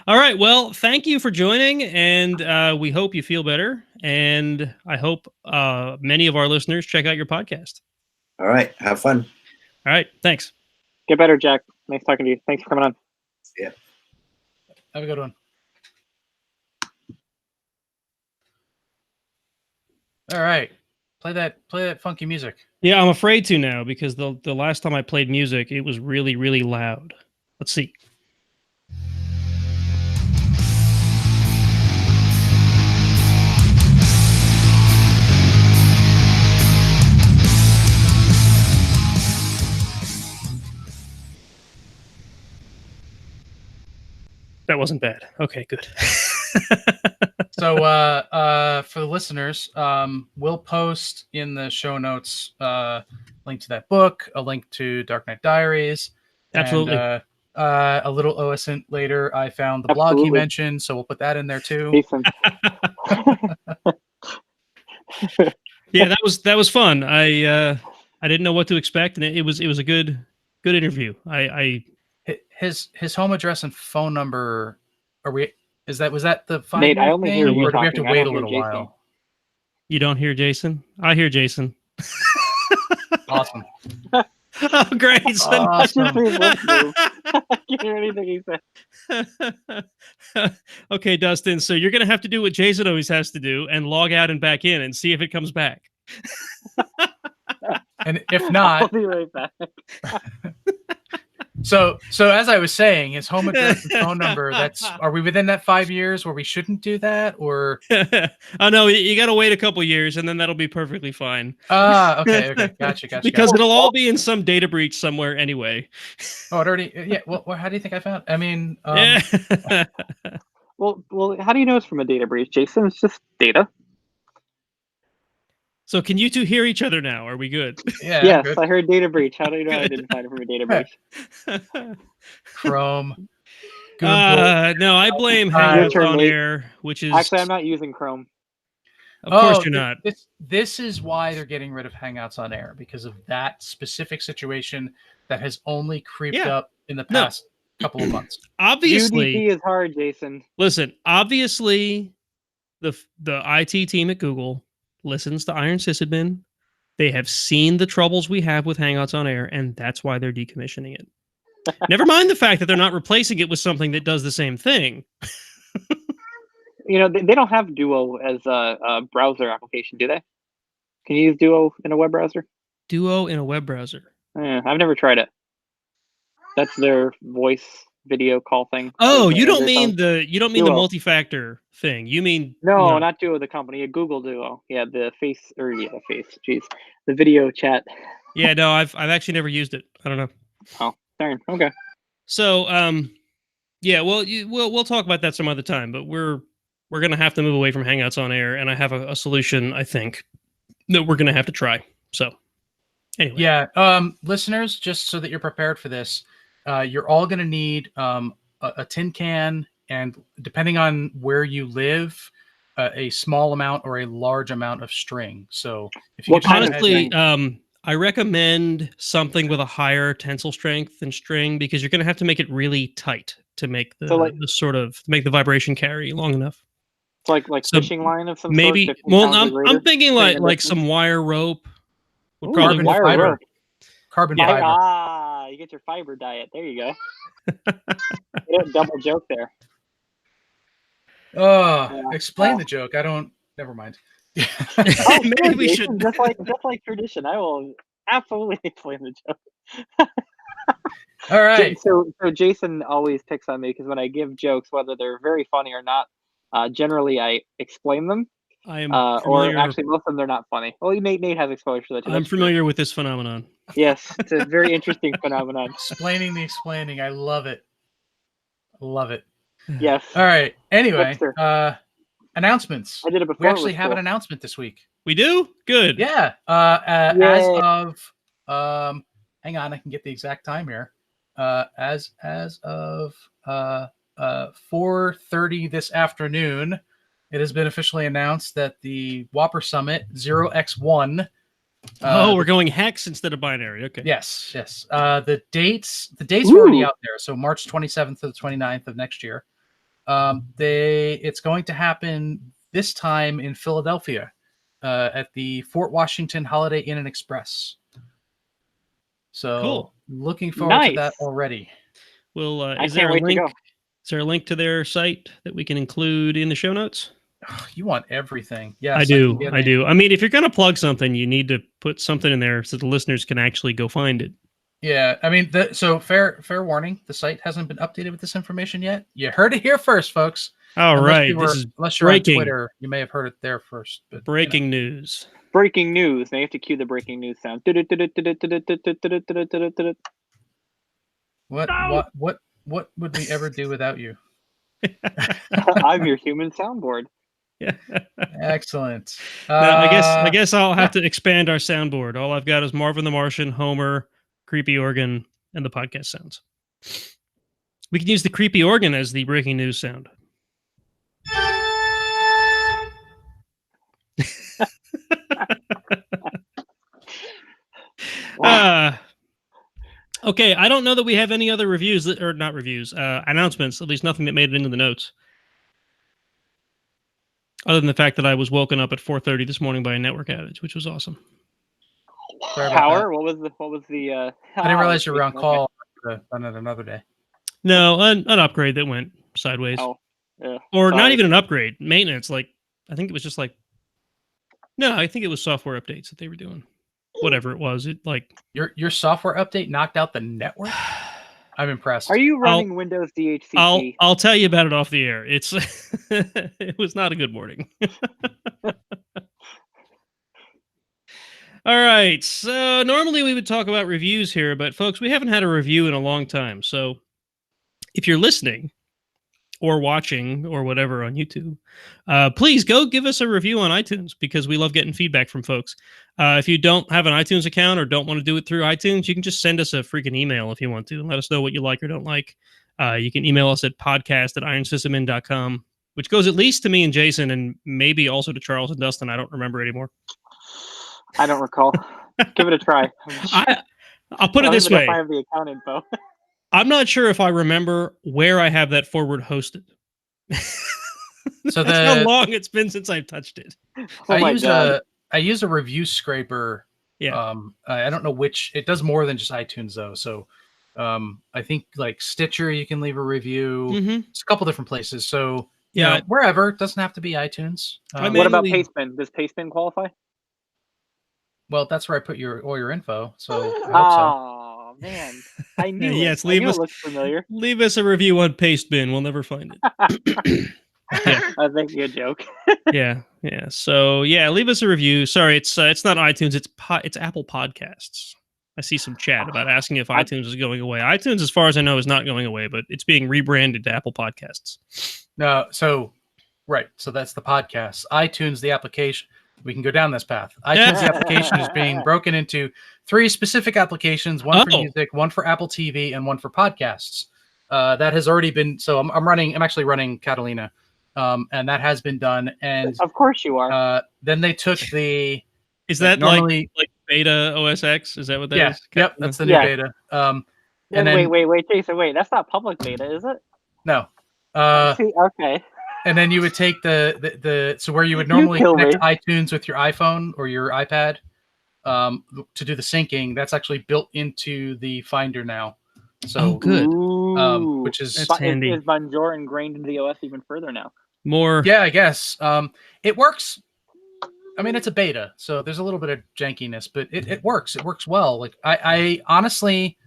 All right. Well, thank you for joining. And we hope you feel better. And I hope many of our listeners check out your podcast. All right. Have fun. All right. Thanks. Get better, Jack. Nice talking to you. Thanks for coming on. Yeah. Have a good one. All right. Play that funky music. Yeah, I'm afraid to now because the last time I played music, it was really, really loud. Let's see. That wasn't bad. Okay, good. So for the listeners, we'll post in the show notes link to that book, a link to Darknet Diaries. Absolutely. And, a little OSINT later, I found the blog he mentioned, so we'll put that in there too. Yeah, that was fun. I didn't know what to expect, and it was a good interview. His home address and phone number. Was that the final Nate, I only hear you or do we have talking. to wait a little while? You don't hear Jason? I hear Jason. Awesome. Oh, great. Awesome. I can't hear anything he said. Okay, Dustin. So you're going to have to do what Jason always has to do and log out and back in and see if it comes back. And if not, I'll be right back. So as I was saying, his home address and phone number, are we within that 5 years where we shouldn't do that? Or oh no, you got to wait a couple years and then that'll be perfectly fine. Okay. Gotcha. Because it'll all be in some data breach somewhere anyway. Oh, it already, yeah. Well, how do you think I found? I mean, well, how do you know it's from a data breach, Jason? It's just data. So can you two hear each other now? Are we good? Yeah. Yes, good. I heard data breach. How do you know I didn't find it from a data breach? Chrome. No, I blame Hangouts on Air, which is actually I'm not using Chrome. Of course you're not. This is why they're getting rid of Hangouts on Air, because of that specific situation that has only creeped up in the past couple of months. Obviously, UDP is hard, Jason. Listen, obviously, the IT team at Google listens to Iron Sysadmin. They have seen the troubles we have with Hangouts on Air, and that's why they're decommissioning it. Never mind the fact that they're not replacing it with something that does the same thing. You know, they don't have Duo as a browser application, do they? Can you use Duo in a web browser? Duo in a web browser? I've never tried it. That's their voice video call thing. Oh, you don't mean the multi-factor thing. You mean no, not Duo, the company, a Google Duo. Yeah, the video chat. Yeah, no, I've actually never used it. I don't know. Oh, darn. Okay. So, Yeah, well, we'll talk about that some other time, but we're going to have to move away from Hangouts on air, and I have a solution, I think, that we're going to have to try. So, anyway. Yeah, listeners, just so that you're prepared for this, you're all going to need a tin can, and depending on where you live, a small amount or a large amount of string. So, if you honestly, I recommend something with a higher tensile strength than string, because you're going to have to make it really tight to make the make the vibration carry long enough. It's like fishing line of some maybe, sort. Well, I'm thinking like some wire rope. Would probably wire fiber. rope. Carbon fiber. You get your fiber diet. There you go. Double joke there. Explain the joke. I don't. Never mind. Maybe we should. Just like tradition, I will absolutely explain the joke. All right. So Jason always picks on me because when I give jokes, whether they're very funny or not, generally I explain them. I am or actually, most of them they're not funny. Well, Nate has exposure to that too. I'm familiar with this phenomenon. Yes, it's a very interesting phenomenon. Explaining the explaining. I love it. Love it. Yes. All right. Anyway, announcements. I did it before. We actually have an announcement this week. We do? Good. Yeah. As of hang on, I can get the exact time here. As of 4:30 this afternoon, it has been officially announced that the Whopper Summit 0x1. We're going hex instead of binary. Okay. Yes. The dates are already out there. So March 27th to the 29th of next year. It's going to happen this time in Philadelphia, at the Fort Washington Holiday Inn and Express. So cool. Looking forward to that already. Well, is there a link? Is there a link to their site that we can include in the show notes? You want everything. Yes, I do. I mean, if you're going to plug something, you need to put something in there so the listeners can actually go find it. Yeah, I mean, so fair warning, the site hasn't been updated with this information yet. You heard it here first, folks. All right. Unless you're on Twitter, you may have heard it there first. But, breaking news. Breaking news. Now you have to cue the breaking news sound. What would we ever do without you? I'm your human soundboard. Yeah. Excellent. I guess I'll have to expand our soundboard. All I've got is Marvin the Martian, Homer, creepy organ, and the podcast sounds. We can use the creepy organ as the breaking news sound. Okay, I don't know that we have any other announcements, at least nothing that made it into the notes. Other than the fact that I was woken up at 4:30 this morning by a network outage, which was awesome. Power? What was the I didn't realize you were on call on another day. No, an upgrade that went sideways. Oh, yeah. Or not even an upgrade, maintenance. I think it was just I think it was software updates that they were doing. Whatever it was, your software update knocked out the network. I'm impressed. Are you running Windows DHCP? I'll tell you about it off the air. It's it was not a good morning. All right, so normally we would talk about reviews here, but folks, we haven't had a review in a long time. So if you're listening or watching or whatever on YouTube, please go give us a review on iTunes, because we love getting feedback from folks. If you don't have an iTunes account or don't want to do it through iTunes, you can just send us a freaking email if you want to and let us know what you like or don't like. You can email us at podcast@ironsysadmin.com, which goes at least to me and Jason, and maybe also to Charles and Dustin. I don't remember anymore. I don't recall. Give it a try. I'll put it this way. If I have the account info. I'm not sure if I remember where I have that forward hosted. So that's how long it's been since I've touched it. I use a review scraper. Yeah. I don't know which. It does more than just iTunes though. So I think like Stitcher, you can leave a review. Mm-hmm. It's a couple different places. So wherever. It doesn't have to be iTunes. What about Pastebin? Does Pastebin qualify? Well, that's where I put all your info. So I hope oh man, I knew. Yes, it looked familiar. Leave us a review on Pastebin. We'll never find it. Yeah. I think you're a joke. yeah. So leave us a review. Sorry, it's not iTunes. It's Apple Podcasts. I see some chat about asking if iTunes is going away. iTunes, as far as I know, is not going away, but it's being rebranded to Apple Podcasts. No, so that's the podcast. iTunes, the application. We can go down this path. iTunes, the application, is being broken into 3 specific applications: one for music, one for Apple TV, and one for podcasts. That has already been. So I'm actually running Catalina, and that has been done. And of course you are. Then they took the. Is that normally like beta OS X? Is that what that is? Yep, that's the new beta. And then, wait, Jason, wait, that's not public beta, is it? No. Okay. And then you would take the so where you would normally connect iTunes with your iPhone or your iPad to do the syncing, that's actually built into the Finder now. So good. Which is handy. Is Bonjour ingrained into the OS even further now? More. Yeah, I guess. It works. I mean, it's a beta, so there's a little bit of jankiness, but it works. It works well. Like I honestly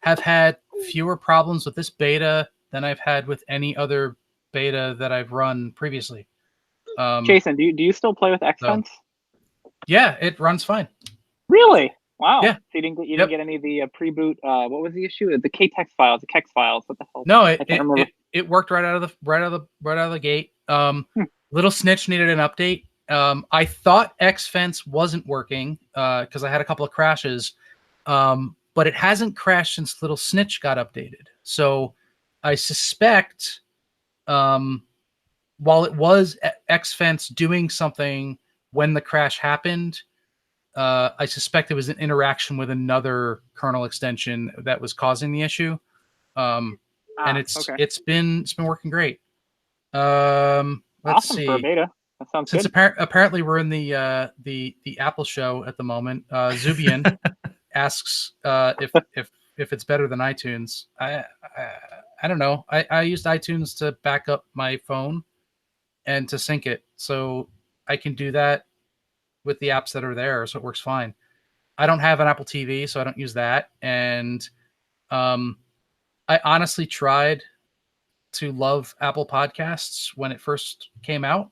have had fewer problems with this beta than I've had with any other beta that I've run previously. Jason, do you still play with Xfence? Yeah, it runs fine. Really? Wow. Yeah. So you didn't get any of the pre-boot. What was the issue? The KTeX files, the KEX files. What the hell? No, it worked right out of the gate. Little Snitch needed an update. I thought Xfence wasn't working because I had a couple of crashes, but it hasn't crashed since Little Snitch got updated. So I suspect, while it was Xfence doing something when the crash happened, I suspect it was an interaction with another kernel extension that was causing the issue. And it's been working great. Let's awesome see. For a beta. That sounds Since good. Apparently we're in the Apple show at the moment. Zubian asks if it's better than iTunes. I don't know. I used iTunes to back up my phone and to sync it, so I can do that with the apps that are there, so it works fine. I don't have an Apple TV, so I don't use that. And I honestly tried to love Apple Podcasts when it first came out,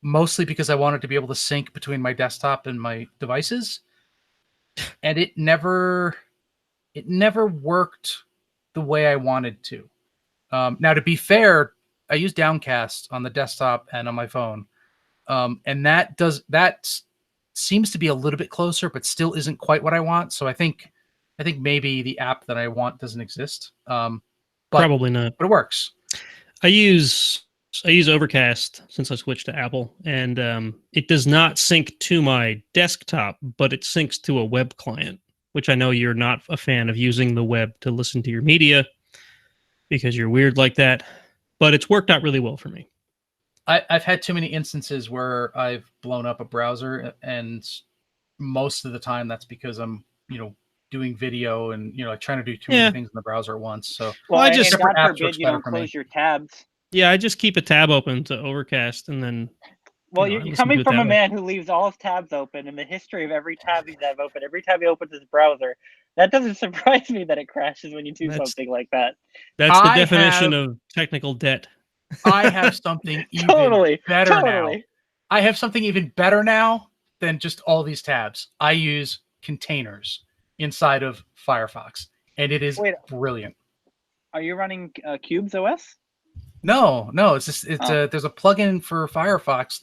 mostly because I wanted to be able to sync between my desktop and my devices, and it never worked the way I wanted to. Now, to be fair, I use Downcast on the desktop and on my phone. And that seems to be a little bit closer, but still isn't quite what I want. So I think maybe the app that I want doesn't exist. Probably not. But it works. I use Overcast since I switched to Apple, and it does not sync to my desktop, but it syncs to a web client, which I know you're not a fan of using the web to listen to your media because you're weird like that. But it's worked out really well for me. I've had too many instances where I've blown up a browser, and most of the time that's because I'm, doing video and, trying to do too many things in the browser at once. So I just God forbid you don't close your tabs. Yeah, I just keep a tab open to Overcast, and then. Well, you're coming from a man who leaves all his tabs open, and the history of every tab he's had open, every time he opens his browser. That doesn't surprise me that it crashes when you do something like that. That's the definition of technical debt. I have something even better now. I have something even better now than just all these tabs. I use containers inside of Firefox, and it is brilliant. Are you running Cubes OS? No. It's just there's a plugin for Firefox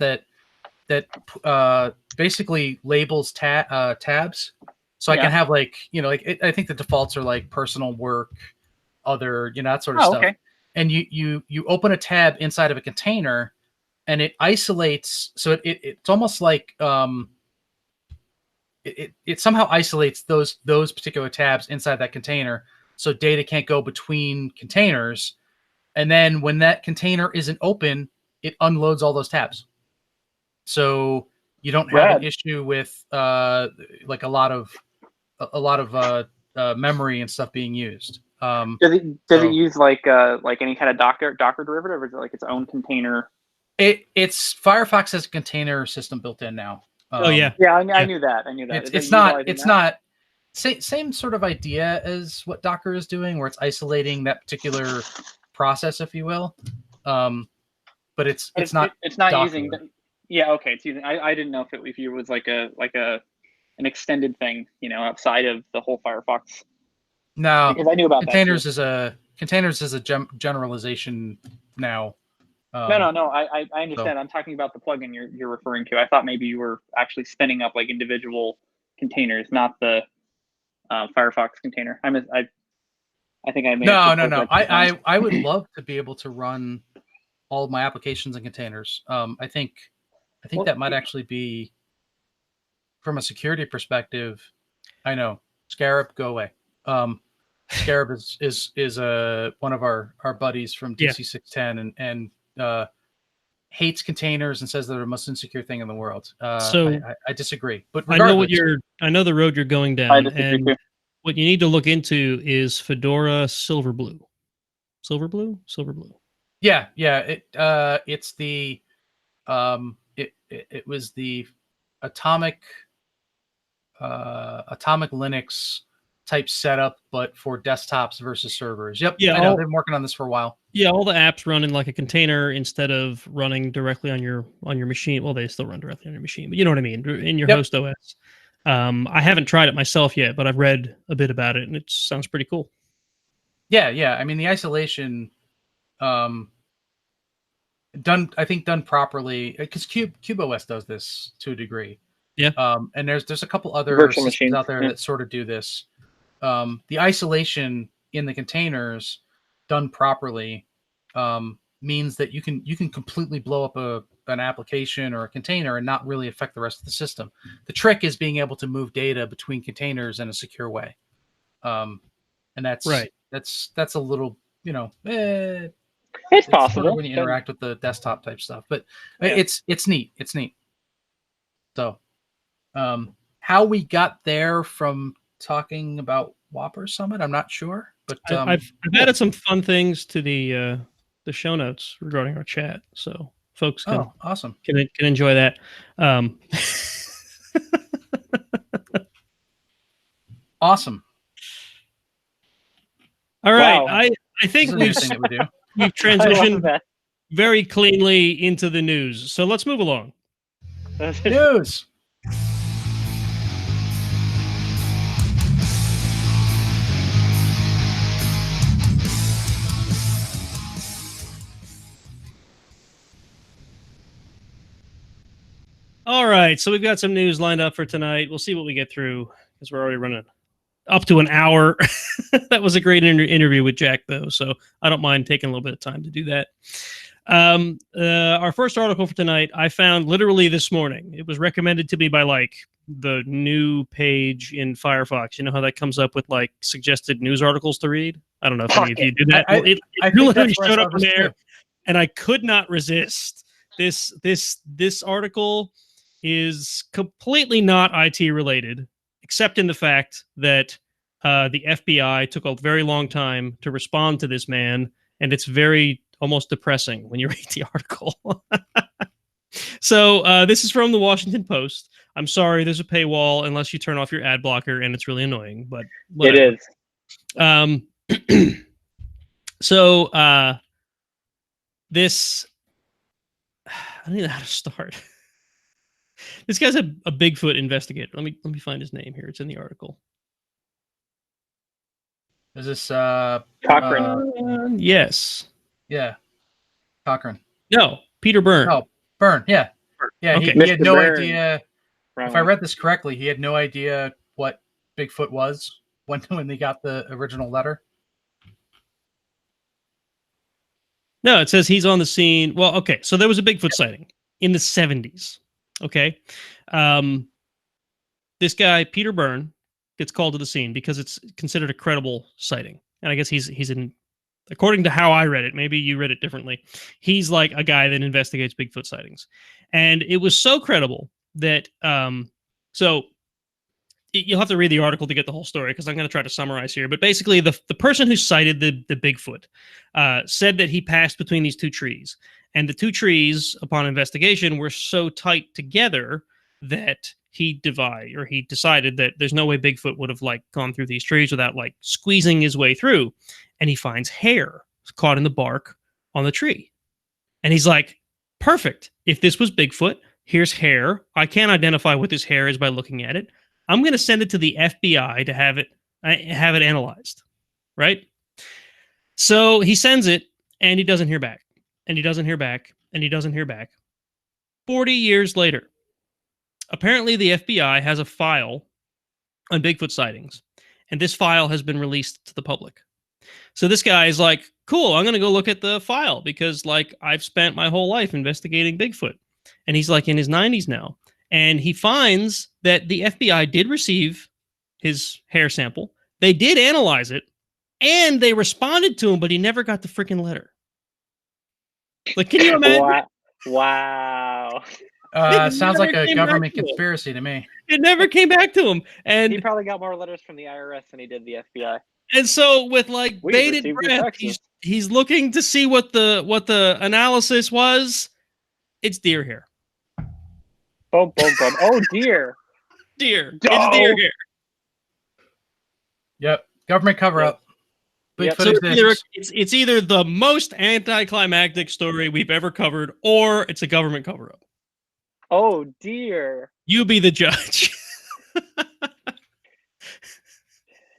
that basically labels tabs. So I can have I think the defaults are like personal, work, other, that sort of stuff. Okay. And you open a tab inside of a container, and it isolates. So it's almost like it somehow isolates those particular tabs inside that container, so data can't go between containers. And then when that container isn't open, it unloads all those tabs. So you don't have an issue with like a lot of memory and stuff being used. Does it use like any kind of Docker derivative, or is it like its own container? It's Firefox has a container system built in now. I knew that. It's not same sort of idea as what Docker is doing, where it's isolating that particular process, if you will. But it's not Docker. Using. It's using. I didn't know if it was like a an extended thing, outside of the whole Firefox. No, because I knew about containers is a generalization now. No. I understand. So. I'm talking about the plugin you're referring to. I thought maybe you were actually spinning up like individual containers, not the Firefox container. I think I made no. I would love to be able to run all of my applications in containers. I think that might actually be, from a security perspective. I know Scarab, go away. Scarab is one of our buddies from DC610 and hates containers and says they're the most insecure thing in the world. So I disagree. But regardless, I know the road you're going down, and too. What you need to look into is Fedora Silverblue. Silverblue. Yeah. It's the it was the atomic Linux type setup, but for desktops versus servers. Yep. Yeah, I know. They've been working on this for a while. Yeah, all the apps run in like a container instead of running directly on your machine. Well, they still run directly on your machine, but you know what I mean, in your host OS. I haven't tried it myself yet, but I've read a bit about it, and it sounds pretty cool. Yeah. I mean, the isolation, done properly, because CubeOS does this to a degree. Yeah. And there's a couple other systems out there that sort of do this. The isolation in the containers done properly means that you can completely blow up an application or a container and not really affect the rest of the system. The trick is being able to move data between containers in a secure way. And that's right. That's a little, it's possible sort of when you interact with the desktop type stuff, but it's neat. It's neat. So, how we got there from talking about Whopper Summit, I'm not sure, but I've added some fun things to the show notes regarding our chat, so folks can awesome can enjoy that. Awesome. All right, wow. I think we've transitioned very cleanly into the news, so let's move along. News. All right, so we've got some news lined up for tonight. We'll see what we get through, because we're already running up to an hour. That was a great interview with Jack, though, so I don't mind taking a little bit of time to do that. Our first article for tonight, I found literally this morning. It was recommended to me by like the new page in Firefox. You know how that comes up with like suggested news articles to read? I don't know if any of you do that. It literally showed up there, and I could not resist. This article is completely not IT related, except in the fact that the FBI took a very long time to respond to this man, and it's very almost depressing when you read the article. So this is from the Washington Post. I'm sorry, there's a paywall unless you turn off your ad blocker, and it's really annoying, but whatever. It is. So this, I don't know how to start. This guy's a Bigfoot investigator. Let me find his name here. It's in the article. Is this Cochran? Yes. Yeah. Cochran. No, Peter Byrne. Oh, Byrne. Yeah. Yeah. Okay. He had no idea. If I read this correctly, he had no idea what Bigfoot was when they got the original letter. No, it says he's on the scene. Well, okay. So there was a Bigfoot sighting in the 70s. Okay. This guy, Peter Byrne, gets called to the scene because it's considered a credible sighting. And I guess he's in, according to how I read it, maybe you read it differently, he's like a guy that investigates Bigfoot sightings. And it was so credible that, so you'll have to read the article to get the whole story, because I'm going to try to summarize here. But basically, the person who sighted the Bigfoot said that he passed between these two trees. And the two trees, upon investigation, were so tight together that he decided that there's no way Bigfoot would have like gone through these trees without like squeezing his way through. And he finds hair caught in the bark on the tree. And he's like, perfect. If this was Bigfoot, here's hair. I can't identify what this hair is by looking at it. I'm going to send it to the FBI to have it analyzed, right? So he sends it, and he doesn't hear back, and he doesn't hear back, and he doesn't hear back. 40 years later, apparently the FBI has a file on Bigfoot sightings, and this file has been released to the public. So this guy is like, cool, I'm going to go look at the file because, like, I've spent my whole life investigating Bigfoot. And he's, like, in his 90s now. And he finds that the FBI did receive his hair sample. They did analyze it, and they responded to him, but he never got the freaking letter. Like, can you imagine? Wow. Sounds like a government conspiracy to me. It never came back to him. And he probably got more letters from the IRS than he did the FBI. And so with like bated breath, he's looking to see what the analysis was. It's deer hair. Boom, boom, boom. Oh, deer. Deer. It's deer hair. Yep. Government cover-up. Yep. So it's either the most anticlimactic story we've ever covered, or it's a government cover-up. Oh, dear. You be the judge.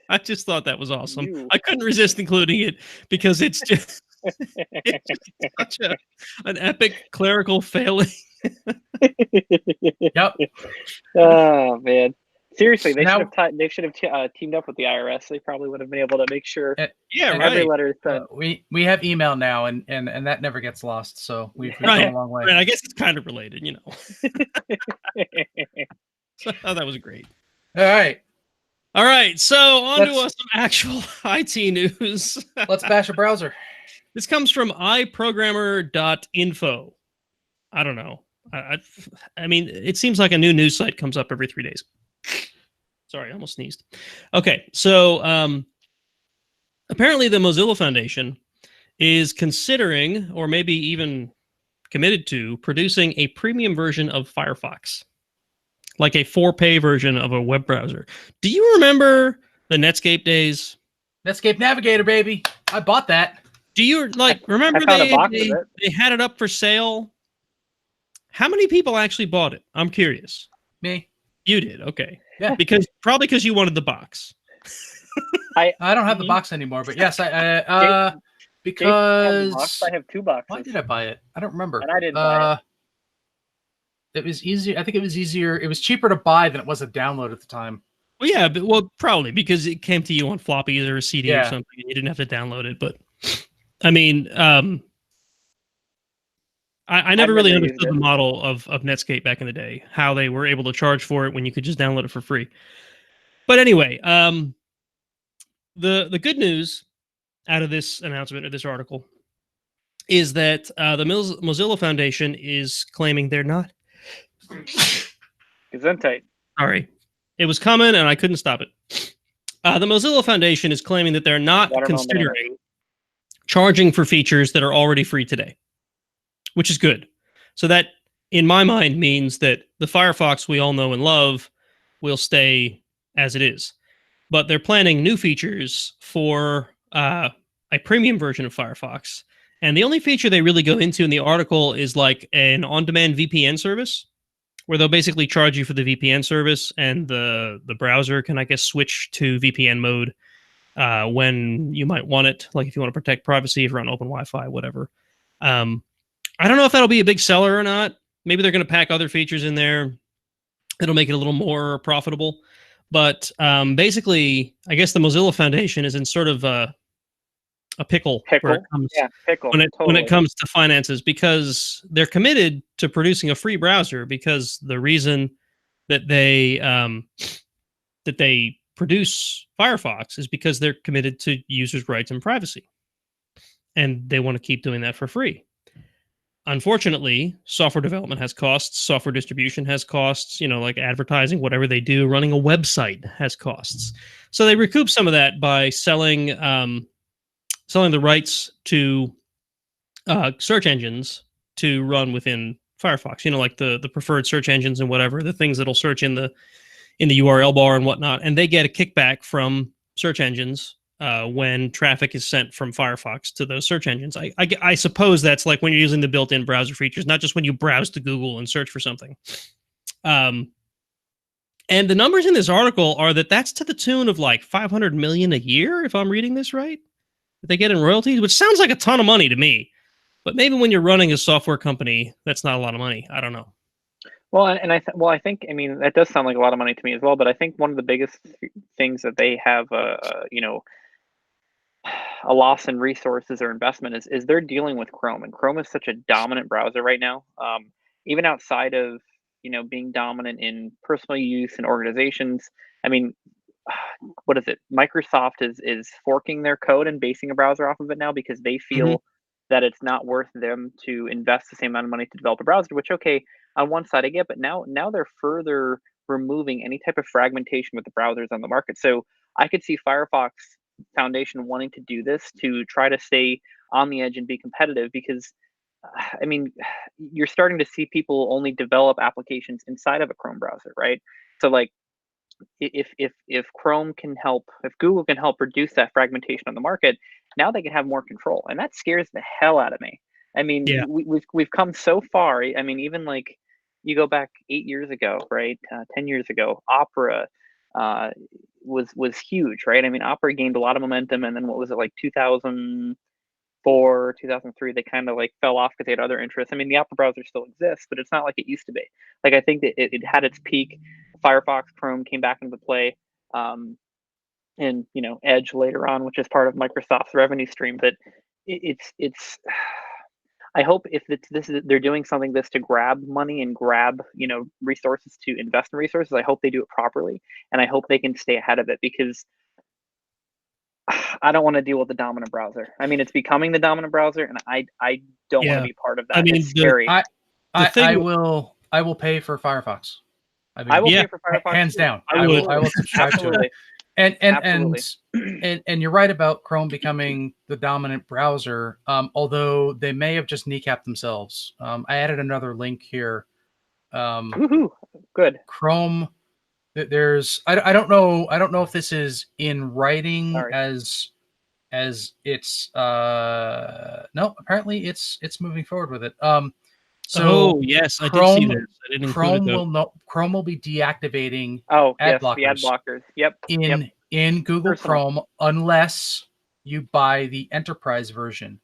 I just thought that was awesome. I couldn't resist including it because it's just such an epic clerical failing. Yep. Oh, man. Seriously, they should have teamed up with the IRS. They probably would have been able to make sure every letter is sent. We have email now, and that never gets lost. So we've come a long way. Right. I guess it's kind of related, you know. So that was great. All right, so on to some actual IT news. Let's bash a browser. This comes from iprogrammer.info. I don't know. I mean, it seems like a new news site comes up every 3 days. Sorry, I almost sneezed. Okay, so apparently the Mozilla Foundation is considering, or maybe even committed to, producing a premium version of Firefox. Like a for-pay version of a web browser. Do you remember the Netscape days? Netscape Navigator, baby. I bought that. Do you remember they had it up for sale? How many people actually bought it? I'm curious. Me. You did, okay. Yeah. Probably because you wanted the box. I don't have the box anymore, but yes, because I have 2 boxes. Why did I buy it? I don't remember. And I didn't buy it. It was easier. I think it was easier. It was cheaper to buy than it was to download at the time. Well, yeah, but probably because it came to you on floppies or a CD or something, and you didn't have to download it. But I mean, I never really understood the model of Netscape back in the day, how they were able to charge for it when you could just download it for free. But anyway, the good news out of this announcement or this article is that the Mozilla Foundation is claiming they're not. Gesundheit. Sorry. It was coming and I couldn't stop it. The Mozilla Foundation is claiming that they're not considering charging for features that are already free today, which is good. So that, in my mind, means that the Firefox we all know and love will stay as it is. But they're planning new features for a premium version of Firefox. And the only feature they really go into in the article is like an on-demand VPN service, where they'll basically charge you for the VPN service, and the browser can, I guess, switch to VPN mode when you might want it, like if you want to protect privacy, if you're on open Wi-Fi, whatever. I don't know if that'll be a big seller or not. Maybe they're going to pack other features in there. It'll make it a little more profitable. But basically, I guess the Mozilla Foundation is in sort of a pickle. Pickle? Pickle. When it comes to finances, because they're committed to producing a free browser, because the reason that they produce Firefox is because they're committed to users' rights and privacy. And they want to keep doing that for free. Unfortunately, software development has costs, software distribution has costs, like advertising, whatever they do, running a website has costs. So they recoup some of that by selling the rights to search engines to run within Firefox, like the preferred search engines and whatever, the things that'll search in the URL bar and whatnot. And they get a kickback from search engines when traffic is sent from Firefox to those search engines. I suppose that's like when you're using the built-in browser features, not just when you browse to Google and search for something. And the numbers in this article are that's to the tune of like 500 million a year, if I'm reading this right, that they get in royalties, which sounds like a ton of money to me. But maybe when you're running a software company, that's not a lot of money. I don't know. Well, and I think, I mean, that does sound like a lot of money to me as well. But I think one of the biggest things that they have, a loss in resources or investment is they're dealing with Chrome, and Chrome is such a dominant browser right now. Even outside of being dominant in personal use and organizations, I mean, what is it? Microsoft is forking their code and basing a browser off of it now because they feel that it's not worth them to invest the same amount of money to develop a browser. Which, okay, on one side I get, but now they're further removing any type of fragmentation with the browsers on the market. So I could see Firefox Foundation wanting to do this to try to stay on the edge and be competitive because I mean, you're starting to see people only develop applications inside of a Chrome browser, right? So like if Chrome can help, if Google can help reduce that fragmentation on the market, now they can have more control, and that scares the hell out of me. I mean, we've come so far. I mean, even like you go back 8 years ago, right? 10 years ago, Opera was huge, right? I mean, Opera gained a lot of momentum, and then what was it, like 2004, 2003, they kind of like fell off because they had other interests. I mean, the Opera browser still exists, but it's not like it used to be. Like, I think that it had its peak. Firefox, Chrome came back into play, and Edge later on, which is part of Microsoft's revenue stream. But it's I hope if they're doing something this to grab money and grab resources to invest in resources, I hope they do it properly, and I hope they can stay ahead of it because I don't want to deal with the dominant browser. I mean, it's becoming the dominant browser, and I don't want to be part of that. I mean, it's scary. I will pay for Firefox. I will pay for Firefox hands too. down. I will subscribe to it. And you're right about Chrome becoming the dominant browser. Although they may have just kneecapped themselves. I added another link here. Good. Chrome. There's I don't know if this is in writing as it's no, apparently it's moving forward with it. So yes, Chrome, I did see this. I didn't Chrome will be deactivating ad blockers. The ad blockers. Yep. In Google Chrome unless you buy the enterprise version.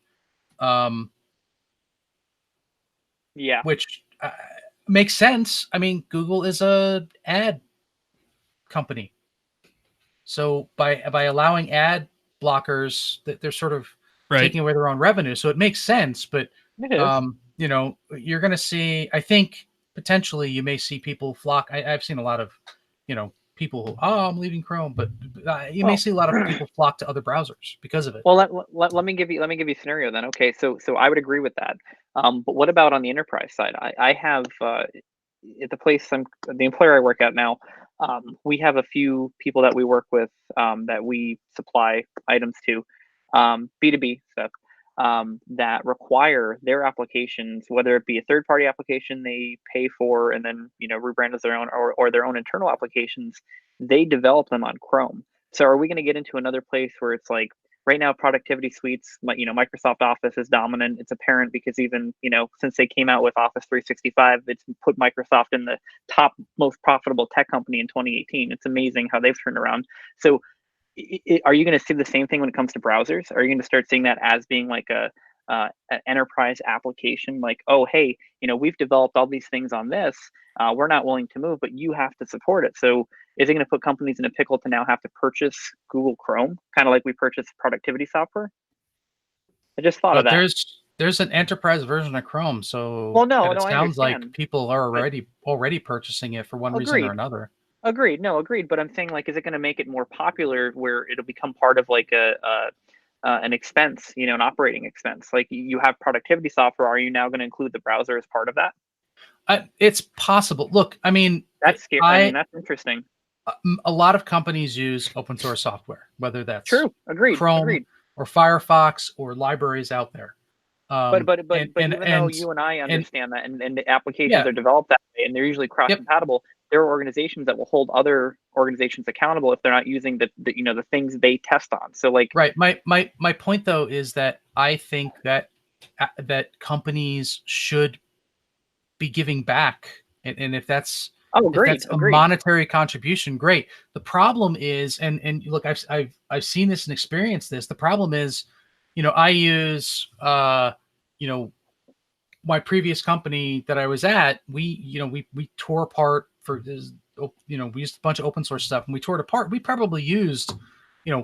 Which makes sense. I mean, Google is a ad company. So by allowing ad blockers, that they're sort of taking away their own revenue. So it makes sense, but you're going to see, I think potentially you may see people flock. I've seen a lot of, people who, I'm leaving Chrome, but you may see a lot of people flock to other browsers because of it. Well, let me give you a scenario then. Okay, so I would agree with that. But what about on the enterprise side? I have at the place the employer I work at now, we have a few people that we work with that we supply items to, B2B stuff, that require their applications, whether it be a third-party application they pay for and then rebrand as their own, or their own internal applications, they develop them on Chrome. So are we going to get into another place where it's like right now productivity suites, Microsoft Office is dominant? It's apparent because even since they came out with Office 365, it's put Microsoft in the top most profitable tech company in 2018. It's amazing how they've turned around. So are you going to see the same thing when it comes to browsers? Are you going to start seeing that as being like an enterprise application? Like, oh, hey, we've developed all these things on this. We're not willing to move, but you have to support it. So is it going to put companies in a pickle to now have to purchase Google Chrome, kind of like we purchased productivity software? I just thought of that. There's an enterprise version of Chrome, so it sounds like people are already purchasing it for one reason or another. Agreed. But I'm saying, like, is it going to make it more popular where it'll become part of like an expense, an operating expense? Like, you have productivity software. Are you now going to include the browser as part of that? It's possible. Look, I mean, that's scary. That's interesting. A lot of companies use open source software, whether that's true. Agreed. Chrome or Firefox or libraries out there. But even though you and I understand that, and the applications are developed that way, and they're usually cross-compatible, there are organizations that will hold other organizations accountable if they're not using the things they test on. So like, right. My point though is that I think that companies should be giving back, and if that's Oh, If great. that's a monetary contribution, great. The problem is, and look, I've seen this and experienced this. The problem is, I use, my previous company that I was at, we tore apart for this, we used a bunch of open source stuff and we tore it apart. We probably used,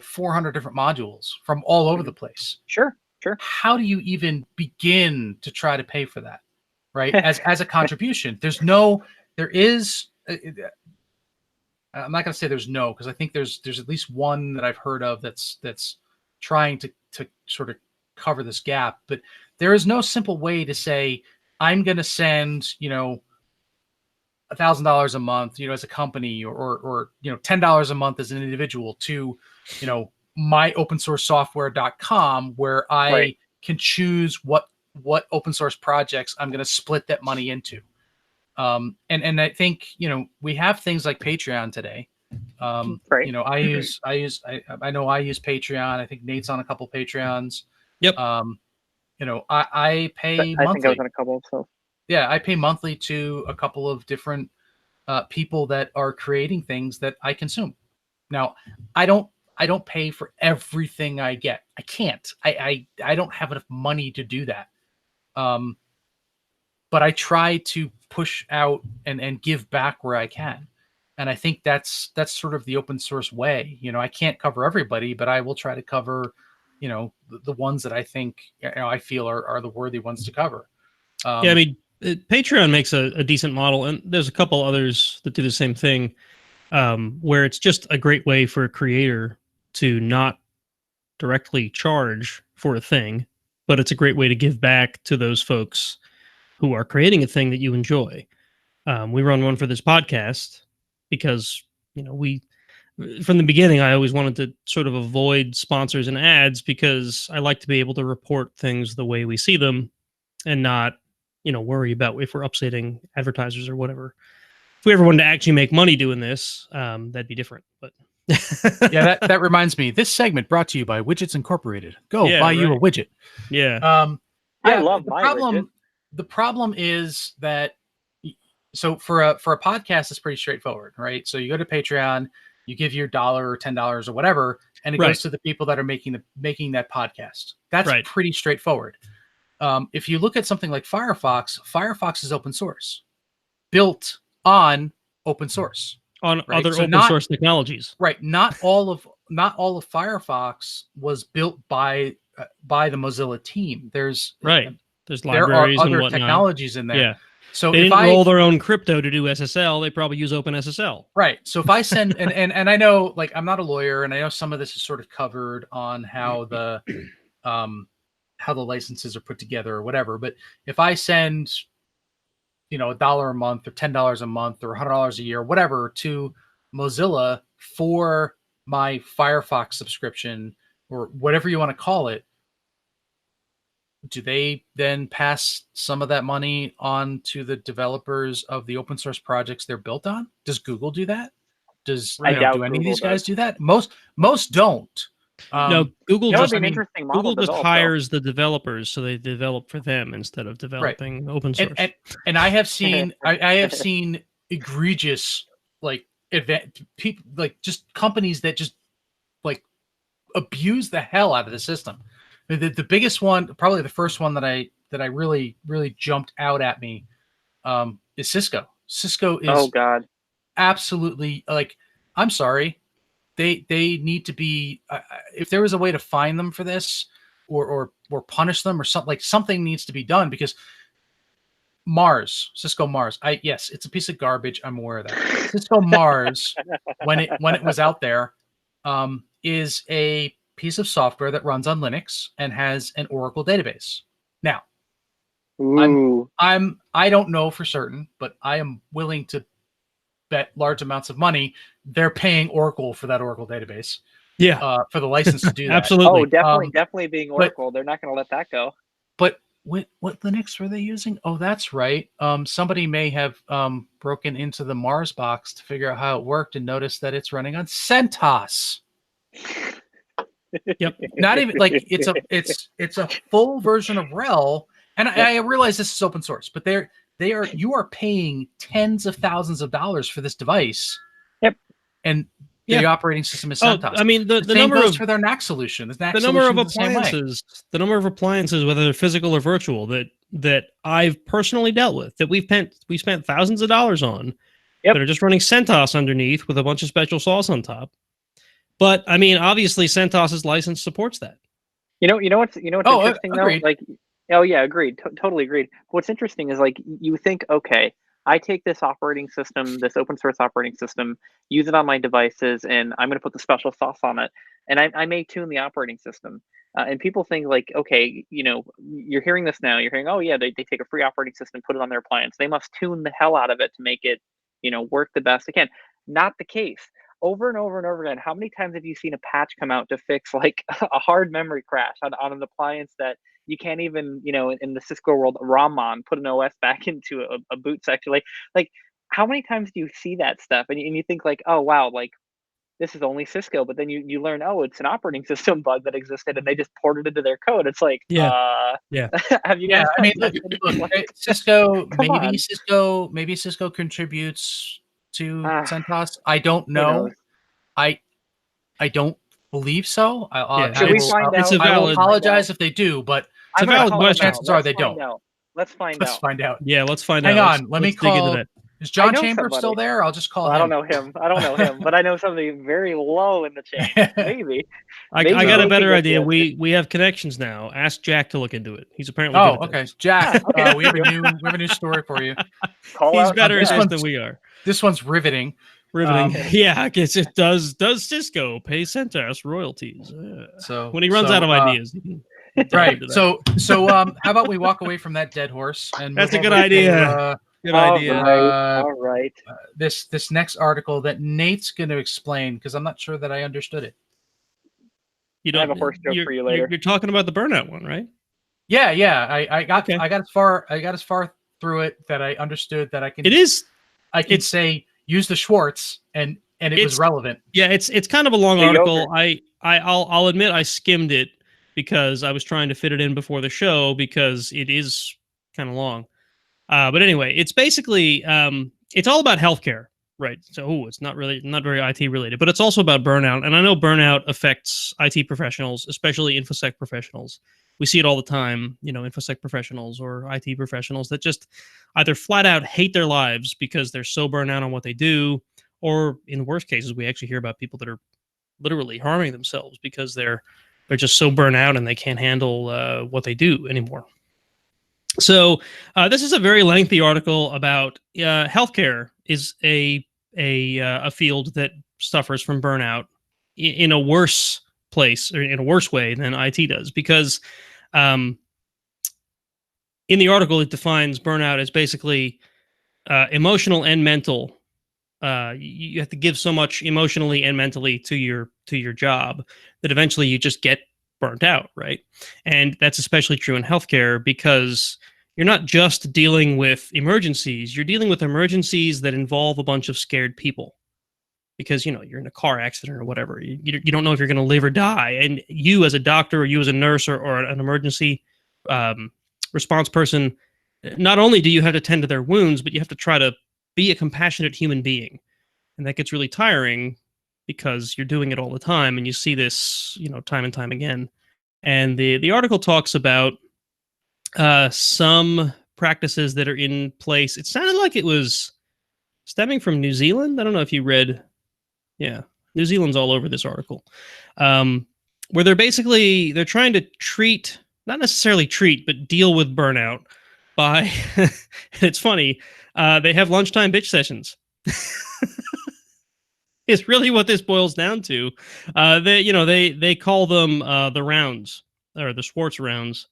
400 different modules from all over the place. Sure. How do you even begin to try to pay for that? Right. As a contribution, there is, I'm not going to say there's no, because I think there's at least one that I've heard of that's trying to sort of cover this gap, but there is no simple way to say, I'm going to send, $1,000 a month, as a company or $10 a month as an individual to, myopensourcesoftware.com, where I can choose what open source projects I'm going to split that money into. And I think, we have things like Patreon today. I know I use Patreon. I think Nate's on a couple Patreons. Yep. I pay monthly. I think I was on a couple. So yeah, I pay monthly to a couple of different people that are creating things that I consume. Now, I don't pay for everything I get. I can't. I don't have enough money to do that. But I try to push out and give back where I can. And I think that's sort of the open source way. I can't cover everybody, but I will try to cover, the ones that I think, I feel are the worthy ones to cover. Yeah, I mean, Patreon makes a decent model, and there's a couple others that do the same thing, where it's just a great way for a creator to not directly charge for a thing, but it's a great way to give back to those folks who are creating a thing that you enjoy. We run one for this podcast because, we, from the beginning, I always wanted to sort of avoid sponsors and ads because I like to be able to report things the way we see them and not, worry about if we're upsetting advertisers or whatever. If we ever wanted to actually make money doing this, that'd be different. But yeah, that reminds me. This segment brought to you by Widgets Incorporated. Go buy you a widget. Yeah. I love my widget. The problem is that, so for a podcast, it's pretty straightforward, right? So you go to Patreon, you give your $1 or $10 or whatever, and it goes to the people that are making that podcast. That's pretty straightforward. If you look at something like Firefox is open source, built on open source, on other open source technologies. Right. Not all of Firefox was built by the Mozilla team. There's libraries and other technologies in there. Yeah. So they didn't roll their own crypto to do SSL. They probably use OpenSSL. Right. So if I send and I know, like, I'm not a lawyer, and I know some of this is sort of covered on how the licenses are put together or whatever. But if I send, $1 a month or $10 a month or $100 a year, whatever, to Mozilla for my Firefox subscription or whatever you want to call it, do they then pass some of that money on to the developers of the open source projects they're built on? Does Google do that? Do any of these guys do that? Most don't. No, Google just hires the the developers, so they develop for them instead of developing open source. And I have seen I have seen egregious people, like, just companies that just abuse the hell out of the system. The biggest one, probably the first one that I really jumped out at me, is Cisco. Cisco is absolutely, I'm sorry. They need to be, if there was a way to fine them for this or punish them or something, something needs to be done, because Cisco Mars, yes, it's a piece of garbage. I'm aware of that. Cisco Mars, when it was out there, is a piece of software that runs on Linux and has an Oracle database. Now, I don't know for certain, but I am willing to bet large amounts of money they're paying Oracle for that Oracle database. Yeah, for the license to do that. Absolutely. Oh, definitely being Oracle. They're not going to let that go. But what Linux were they using? Oh, that's right. Somebody may have broken into the Mars box to figure out how it worked and noticed that it's running on CentOS. Yep. Not even it's a full version of RHEL, and I realize this is open source, but you are paying tens of thousands of dollars for this device. Yep. And the operating system is CentOS. I mean, the same number goes of for their NAC solution. The number of appliances, whether they're physical or virtual, that I've personally dealt with, that we spent thousands of dollars on, that are just running CentOS underneath with a bunch of special sauce on top. But I mean, obviously, CentOS's license supports that. You know what's interesting agreed. though? Like, oh yeah, agreed, totally agreed. What's interesting is like you think, okay, I take this operating system, this open source operating system, use it on my devices, and I'm going to put the special sauce on it, and I may tune the operating system. And people think like, okay, you're hearing this now. You're hearing, oh yeah, they take a free operating system, put it on their appliance. They must tune the hell out of it to make it, work the best they can. Not the case. Over and over and over again, how many times have you seen a patch come out to fix like a hard memory crash on an appliance that you can't even, in the Cisco world, ROM put an OS back into a boot section? Like how many times do you see that stuff? And you think like, oh, wow, like this is only Cisco, but then you learn, oh, it's an operating system bug that existed and they just ported it into their code. It's like, have you guys? I mean, look, Cisco, maybe Cisco contributes to CentOS. I don't know. I don't believe so. Should we find out? I will apologize if they do, but it's a valid question. Chances are they don't. Let's find out. Yeah, let's find out. Hang on. Let me call. Is John Chambers still there? I'll just call him. I don't know him, but I know somebody very low in the chain. Maybe. I got a better idea. We have connections now. Ask Jack to look into it. He's apparently good at this. Jack. We have a new story for you. He's better at this than we are. This one's riveting. Yeah, I guess it does. Does Cisco pay CentOS royalties? So when he runs out of ideas, right? So how about we walk away from that dead horse? And that's a good idea. Good idea. All right. This next article that Nate's going to explain because I'm not sure that I understood it. You don't I have a horse joke for you later. You're talking about the burnout one, right? Yeah. I got as far through it that I understood that I can. I could say use the Schwartz and it was relevant. Yeah, it's kind of a long article. I'll admit I skimmed it because I was trying to fit it in before the show because it is kind of long. But anyway, it's basically it's all about healthcare, right? So it's not very IT related, but it's also about burnout. And I know burnout affects IT professionals, especially InfoSec professionals. We see it all the time, InfoSec professionals or IT professionals that just either flat out hate their lives because they're so burnt out on what they do, or in worst cases, we actually hear about people that are literally harming themselves because they're just so burnt out and they can't handle what they do anymore. So this is a very lengthy article about healthcare is a field that suffers from burnout in a worse place or in a worse way than IT does, because in the article it defines burnout as basically emotional and mental. You have to give so much emotionally and mentally to your job that eventually you just get burnt out, right? And that's especially true in healthcare because you're not just dealing with emergencies, you're dealing with emergencies that involve a bunch of scared people. Because, you're in a car accident or whatever. You don't know if you're going to live or die. And you as a doctor or you as a nurse or an emergency response person, not only do you have to tend to their wounds, but you have to try to be a compassionate human being. And that gets really tiring because you're doing it all the time. And you see this, time and time again. And the article talks about some practices that are in place. It sounded like it was stemming from New Zealand. I don't know if you read... Yeah, New Zealand's all over this article, where they're trying to not necessarily treat, but deal with burnout by, and it's funny, they have lunchtime bitch sessions. It's really what this boils down to. They call them the rounds, or the Schwartz rounds,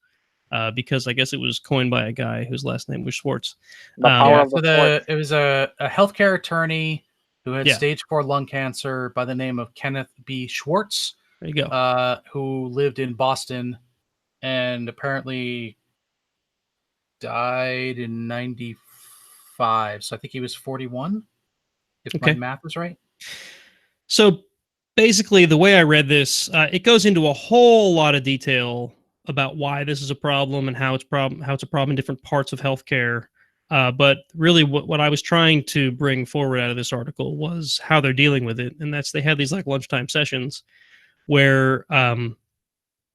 because I guess it was coined by a guy whose last name was Schwartz. It was a healthcare attorney who had stage 4 lung cancer by the name of Kenneth B. Schwartz. There you go. Who lived in Boston and apparently died in 95. So I think he was 41, if my math was right. So basically, the way I read this, it goes into a whole lot of detail about why this is a problem and how it's a problem in different parts of healthcare. But really, what I was trying to bring forward out of this article was how they're dealing with it, and that's they have these like lunchtime sessions where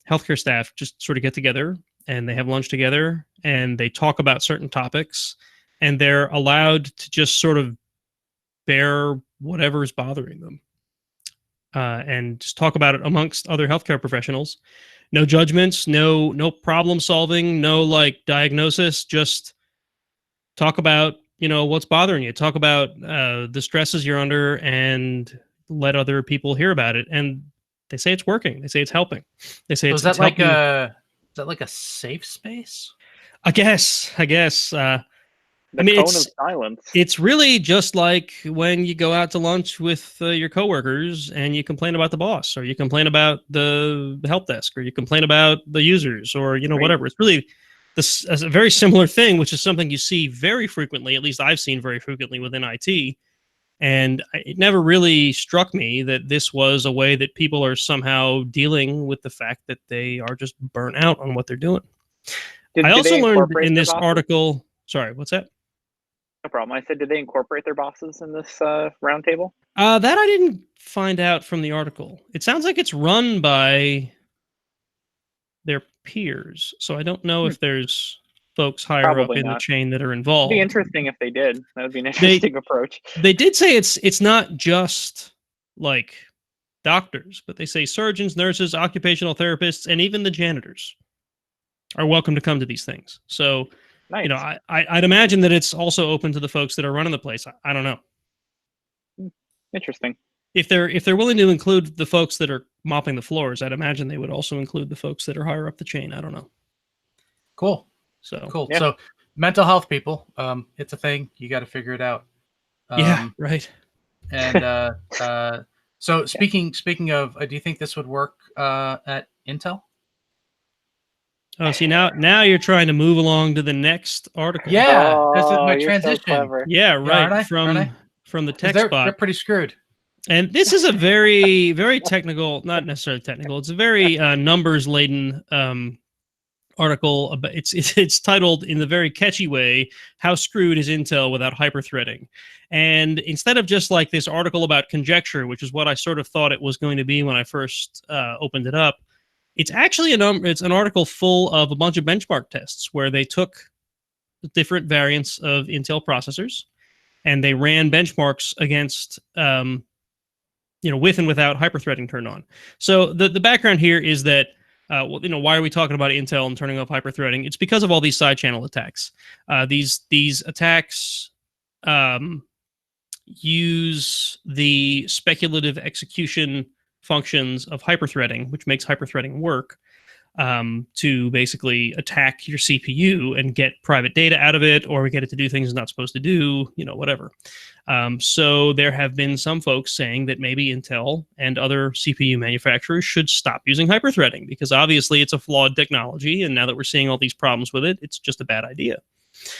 healthcare staff just sort of get together and they have lunch together and they talk about certain topics, and they're allowed to just sort of bear whatever is bothering them and just talk about it amongst other healthcare professionals. No judgments, no problem solving, no like diagnosis, just talk about, what's bothering you. Talk about the stresses you're under and let other people hear about it. And they say it's working. They say it's helping. They say is that like a safe space? I guess. The cone of silence. It's really just like when you go out to lunch with your coworkers and you complain about the boss, or you complain about the help desk, or you complain about the users, or whatever. It's really a very similar thing, which is something you see very frequently. At least I've seen very frequently within IT. And it never really struck me that this was a way that people are somehow dealing with the fact that they are just burnt out on what they're doing. I also learned in this article. Sorry, what's that? No problem. I said, did they incorporate their bosses in this roundtable? That I didn't find out from the article. It sounds like it's run by their peers, so I don't know if there's folks higher up in the chain that are involved. It'd be interesting if they did. That would be an interesting approach. They did say it's not just like doctors, but they say surgeons, nurses, occupational therapists, and even the janitors are welcome to come to these things. So, nice. I'd imagine that it's also open to the folks that are running the place. I don't know. Interesting. If they're willing to include the folks that are mopping the floors, I'd imagine they would also include the folks that are higher up the chain. I don't know. Cool. So cool. Yeah. So mental health, people, it's a thing. You got to figure it out. Yeah. Right. And so speaking of, do you think this would work at Intel? Oh, see now you're trying to move along to the next article. Yeah, this is my transition. So yeah, right. From the tech spot. They're pretty screwed. And this is a very, very technical, not necessarily technical. It's a very numbers laden article. It's titled in the very catchy way, "How Screwed is Intel Without Hyperthreading?" And instead of just like this article about conjecture, which is what I sort of thought it was going to be when I first opened it up, it's actually it's an article full of a bunch of benchmark tests where they took different variants of Intel processors and they ran benchmarks against with and without hyperthreading turned on. So the background here is that why are we talking about Intel and turning off hyperthreading? It's because of all these side channel attacks. These attacks use the speculative execution functions of hyperthreading, which makes hyperthreading work, to basically attack your CPU and get private data out of it, or get it to do things it's not supposed to do, whatever. So there have been some folks saying that maybe Intel and other CPU manufacturers should stop using hyperthreading because obviously it's a flawed technology, and now that we're seeing all these problems with it, it's just a bad idea.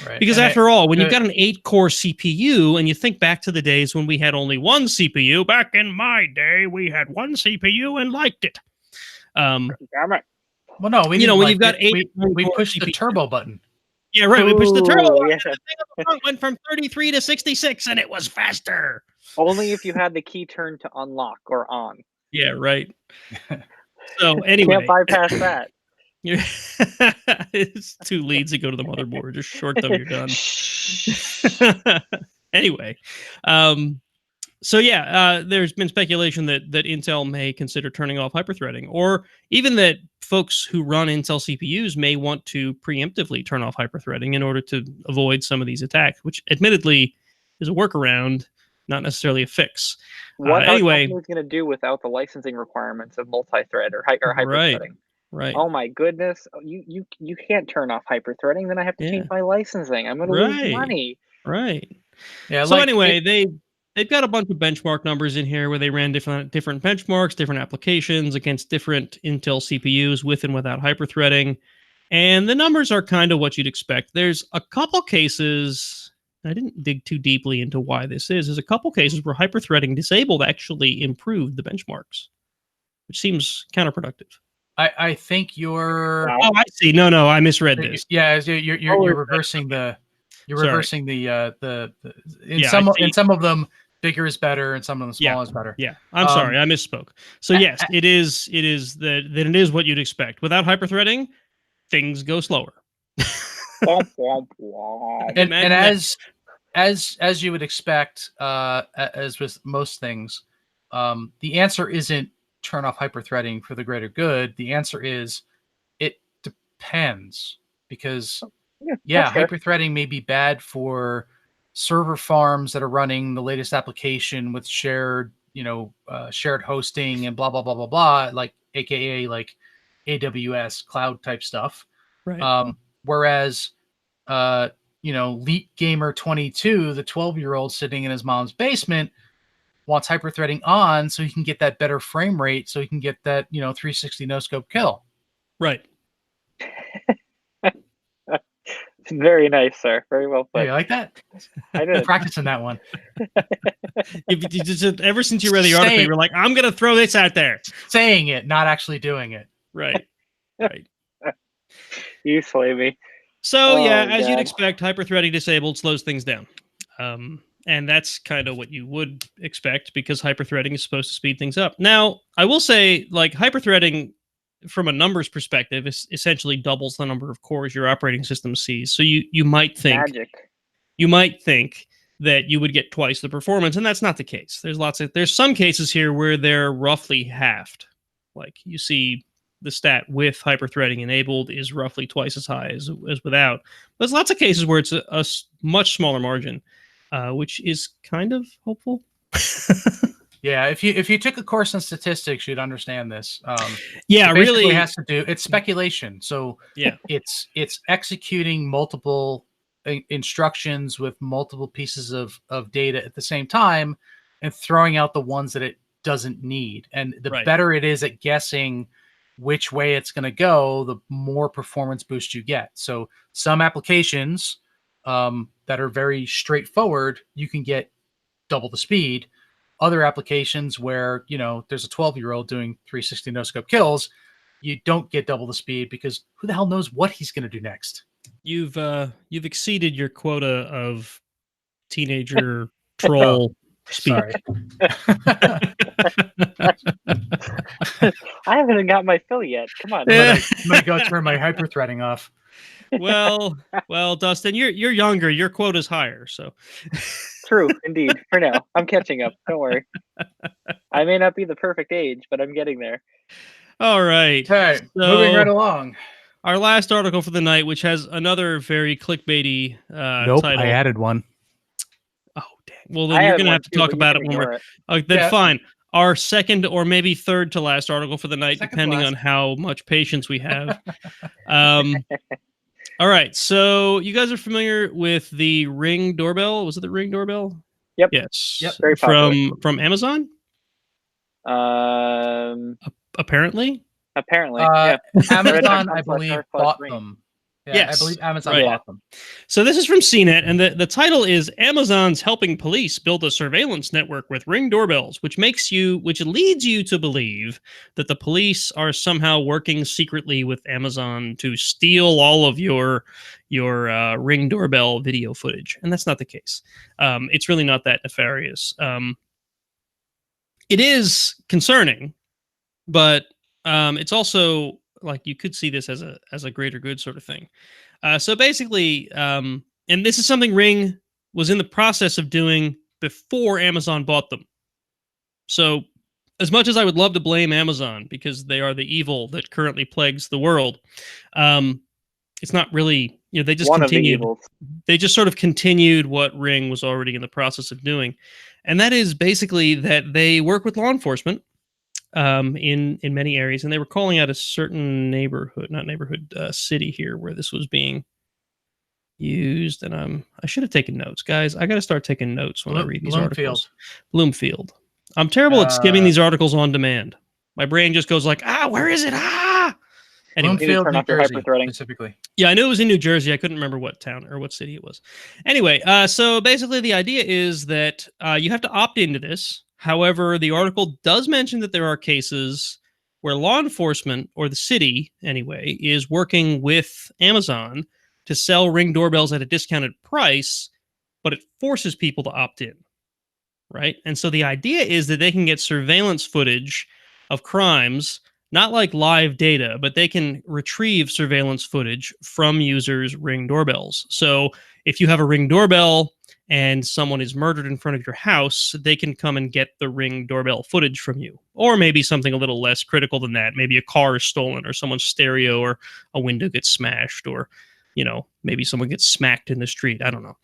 Right. Because after all, when you've got an 8-core CPU, and you think back to the days when we had only one CPU, back in my day, we had one CPU and liked it. Damn it. Well, no, when you've got 8, we pushed CPU. The turbo button. Yeah, right. We pushed the turbo button. Yeah. And the thing went from 33 to 66, and it was faster. Only if you had the key turned to unlock or on. Yeah, right. So anyway, can't bypass that. It's 2 leads that go to the motherboard. Just short them, you're done. Anyway, so yeah, there's been speculation that Intel may consider turning off hyperthreading, or even that folks who run Intel CPUs may want to preemptively turn off hyperthreading in order to avoid some of these attacks, which admittedly is a workaround, not necessarily a fix. What anyway, are companies going to do without the licensing requirements of multi-thread or hyperthreading? Right. Oh my goodness! You can't turn off hyperthreading. Then I have to change my licensing. I'm going to lose money. Right. Yeah. So anyway, they've got a bunch of benchmark numbers in here where they ran different benchmarks, different applications against different Intel CPUs with and without hyperthreading, and the numbers are kind of what you'd expect. There's a couple cases. I didn't dig too deeply into why this is. There's a couple cases where hyperthreading disabled actually improved the benchmarks, which seems counterproductive. I think you're. Oh, I see. No, I misread this. Yeah, you're reversing the You're reversing in some of them, bigger is better, and some of them small is better. Yeah, I'm sorry, I misspoke. So yes, it is what you'd expect. Without hyperthreading, things go slower. and as you would expect, as with most things, the answer isn't turn off hyperthreading for the greater good. The answer is it depends, because hyperthreading may be bad for server farms that are running the latest application with shared hosting and blah blah blah blah blah, like AKA like AWS cloud type stuff. Right. Whereas Leet Gamer 22, the 12-year-old sitting in his mom's basement, wants hyperthreading on so he can get that better frame rate, so he can get that 360 no scope kill. Right. Very nice, sir. Very well put. Hey, you like that? I did. Practicing that one. Ever since you read the article, you were like, I'm going to throw this out there. Saying it, not actually doing it. Right. Right. You slay me. So, as you'd expect, hyperthreading disabled slows things down. And that's kind of what you would expect, because hyperthreading is supposed to speed things up. Now, I will say, like, hyperthreading from a numbers perspective is essentially doubles the number of cores your operating system sees. So you might think that you would get twice the performance, and that's not the case. There's some cases here where they're roughly halved. Like, you see the stat with hyperthreading enabled is roughly twice as high as without. But there's lots of cases where it's a much smaller margin, which is kind of hopeful. Yeah, if you took a course in statistics, you'd understand this. Really, it has to do. It's speculation. So it's executing multiple instructions with multiple pieces of data at the same time, and throwing out the ones that it doesn't need. And the better it is at guessing which way it's going to go, the more performance boost you get. So some applications that are very straightforward, you can get double the speed. Other applications where, there's a 12-year-old doing 360 no-scope kills, you don't get double the speed, because who the hell knows what he's going to do next? You've exceeded your quota of teenager troll speed. Sorry. I haven't got my fill yet. Come on. I'm gonna go turn my hyperthreading off. Well, Dustin, you're younger. Your quota's higher, so. True, indeed. For now, I'm catching up. Don't worry. I may not be the perfect age, but I'm getting there. All right. Okay, moving right along. Our last article for the night, which has another very clickbaity title. I added one. Oh, dang. Well, then you're going to have to talk about it when we're... Fine. Our second or maybe third to last article for the night, depending on how much patience we have. All right, so you guys are familiar with the Ring doorbell? Was it the Ring doorbell? Yep. Yes. Yep. Very popular. From Amazon? Apparently. Yeah. Amazon, I believe, bought them. Yeah, yes. I believe Amazon bought them. So this is from CNET, and the title is Amazon's helping police build a surveillance network with Ring doorbells, which leads you to believe that the police are somehow working secretly with Amazon to steal all of your Ring doorbell video footage, and that's not the case. It's really not that nefarious. It is concerning, but it's also, like, you could see this as a greater good sort of thing. So basically, and this is something Ring was in the process of doing before Amazon bought them. So as much as I would love to blame Amazon because they are the evil that currently plagues the world, it's not really, they just continued. They just sort of continued what Ring was already in the process of doing. And that is basically that they work with law enforcement in many areas, and they were calling out a certain city here where this was being used. And I should have taken notes, guys. I got to start taking notes when I read these articles. Bloomfield. I'm terrible at skimming these articles on demand. My brain just goes like, where is it? Anyway, Bloomfield, New Jersey, specifically. Yeah, I knew it was in New Jersey. I couldn't remember what town or what city it was. Anyway, so basically the idea is that you have to opt into this. However, the article does mention that there are cases where law enforcement, or the city anyway, is working with Amazon to sell Ring doorbells at a discounted price, but it forces people to opt in, right? And so the idea is that they can get surveillance footage of crimes, not like live data, but they can retrieve surveillance footage from users' Ring doorbells. So if you have a Ring doorbell and someone is murdered in front of your house, they can come and get the Ring doorbell footage from you. Or maybe something a little less critical than that. Maybe a car is stolen, or someone's stereo or a window gets smashed, or, maybe someone gets smacked in the street. I don't know.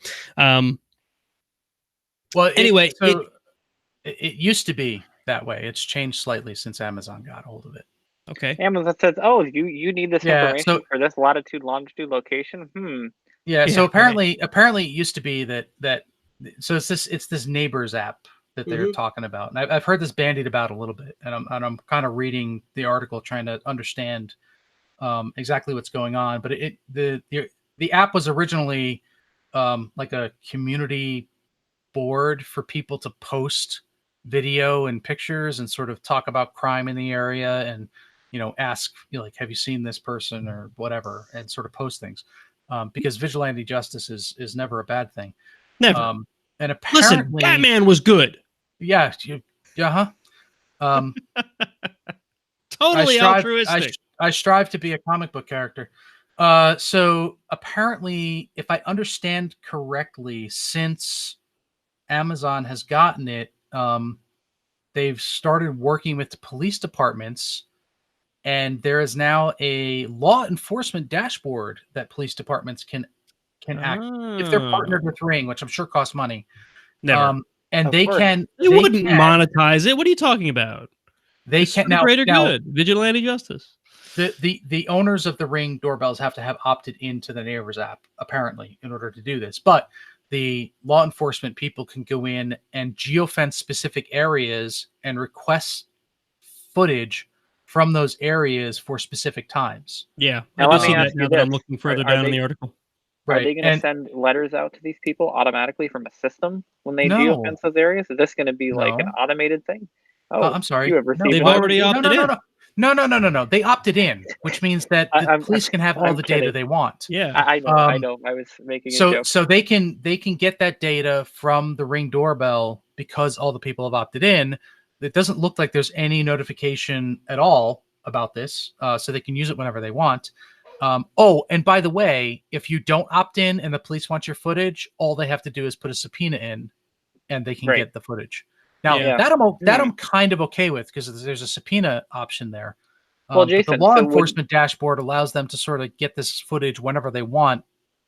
Well, anyway, it used to be that way. It's changed slightly since Amazon got hold of it. Okay. Amazon says, "Oh, you need this information for this latitude, longitude, location." Yeah. So apparently, it used to be that. So it's this Neighbors app that they're talking about, and I've heard this bandied about a little bit, and I'm kind of reading the article trying to understand exactly what's going on. But the app was originally like a community board for people to post video and pictures and sort of talk about crime in the area, and ask like, have you seen this person or whatever, and sort of post things. Because vigilante justice is never a bad thing. Never. And apparently, listen, Batman was good. Yeah. Totally altruistic. I strive to be a comic book character. So apparently, if I understand correctly, since Amazon has gotten it, they've started working with the police departments. And there is now a law enforcement dashboard that police departments can act if they're partnered with Ring, which I'm sure costs money. Never. And they wouldn't monetize it. What are you talking about? They can now. Greater good, vigilante justice. The owners of the Ring doorbells have to have opted into the Neighbors app, apparently, in order to do this. But the law enforcement people can go in and geofence specific areas and request footage from those areas for specific times. Yeah, now, I do see that now that I'm looking further down in the article. Right. Are they going to send letters out to these people automatically from a system when they geofence those areas? Is this going to be like an automated thing? Oh, I'm sorry. You have received they've already opted in. No. They opted in, which means that the police can have all the data they want. Yeah, I know. I was making a joke. So they can get that data from the Ring doorbell because all the people have opted in. It doesn't look like there's any notification at all about this, so they can use it whenever they want. And by the way, if you don't opt in and the police want your footage, all they have to do is put a subpoena in, and they can get the footage. Now that I'm kind of okay with, because there's a subpoena option there. Well, Jason, the law enforcement dashboard allows them to sort of get this footage whenever they want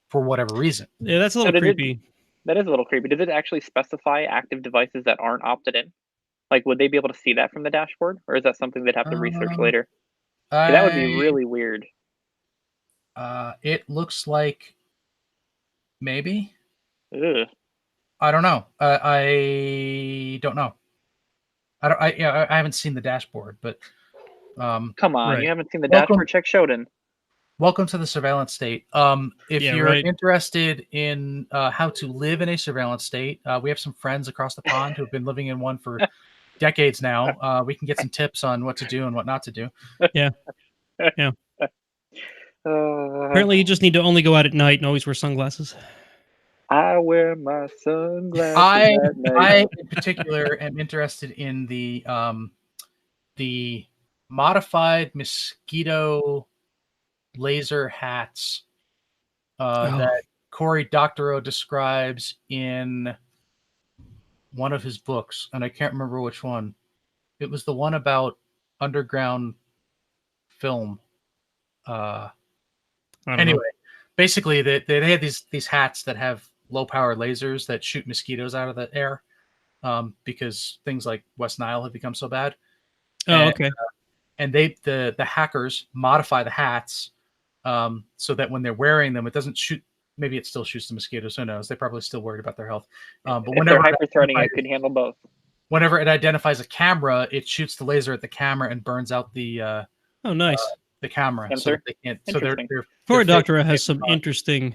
for whatever reason. Yeah, that's a little creepy. That is a little creepy. Does it actually specify active devices that aren't opted in? Like, would they be able to see that from the dashboard, or is that something they'd have to research later? That would be really weird. It looks like maybe. Ugh. I don't know. I don't know. I haven't seen the dashboard, but come on, you haven't seen the dashboard? Check Shodan. Welcome to the surveillance state. If you're interested in how to live in a surveillance state, we have some friends across the pond who have been living in one for decades now. We can get some tips on what to do and what not to do. Yeah. Apparently, you just need to only go out at night and always wear sunglasses. I wear my sunglasses. I in particular am interested in the modified mosquito laser hats that Cory Doctorow describes in one of his books, and I can't remember which one. It was the one about underground film. Anyway, basically, they had these hats that have low-power lasers that shoot mosquitoes out of the air because things like West Nile have become so bad. Okay. And the hackers modify the hats so that when they're wearing them, it doesn't shoot. Maybe it still shoots the mosquitoes. Who knows? They're probably still worried about their health. But whenever they're hyper-threading, it can handle both. Whenever it identifies a camera, it shoots the laser at the camera and burns out the nice the camera. So they can't. So they're Cory Doctorow has some interesting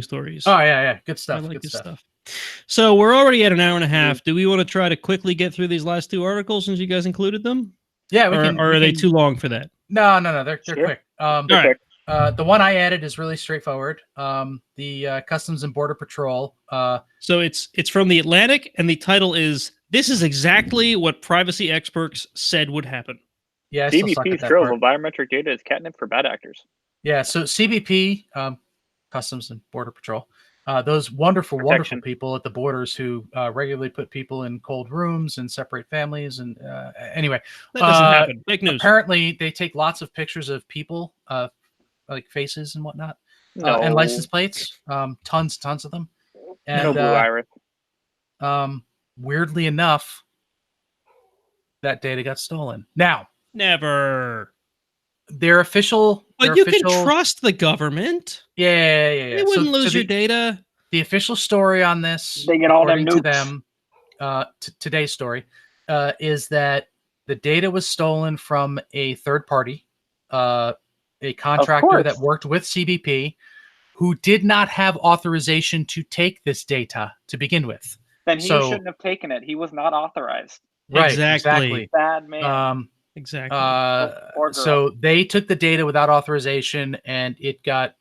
stories. Oh yeah, good stuff. I like good stuff. So we're already at an hour and a half. Do we want to try to quickly get through these last two articles since you guys included them? Yeah, or are they too long for that? No, they're quick. All right. The one I added is really straightforward. The Customs and Border Patrol. So it's from the Atlantic, and the title is "This is exactly what privacy experts said would happen." Yeah, I still suck at CBP's that trove part. of biometric data is catnip for bad actors. Yeah, so CBP, Customs and Border Patrol, those wonderful, wonderful people at the borders who regularly put people in cold rooms and separate families. And anyway, That doesn't happen. Fake news. Apparently, they take lots of pictures of people, like faces and whatnot, No. and license plates, tons of them. And, no blue iris. Weirdly enough, that data got stolen. Now, never. Their official, but you can trust the government. Yeah. They wouldn't lose your data. The official story on this, they get all them to them. Today's story is that the data was stolen from a third party, a contractor that worked with CBP, who did not have authorization to take this data to begin with. Then he shouldn't have taken it. He was not authorized. Right, exactly. Bad man. Exactly. So they took the data without authorization, and they got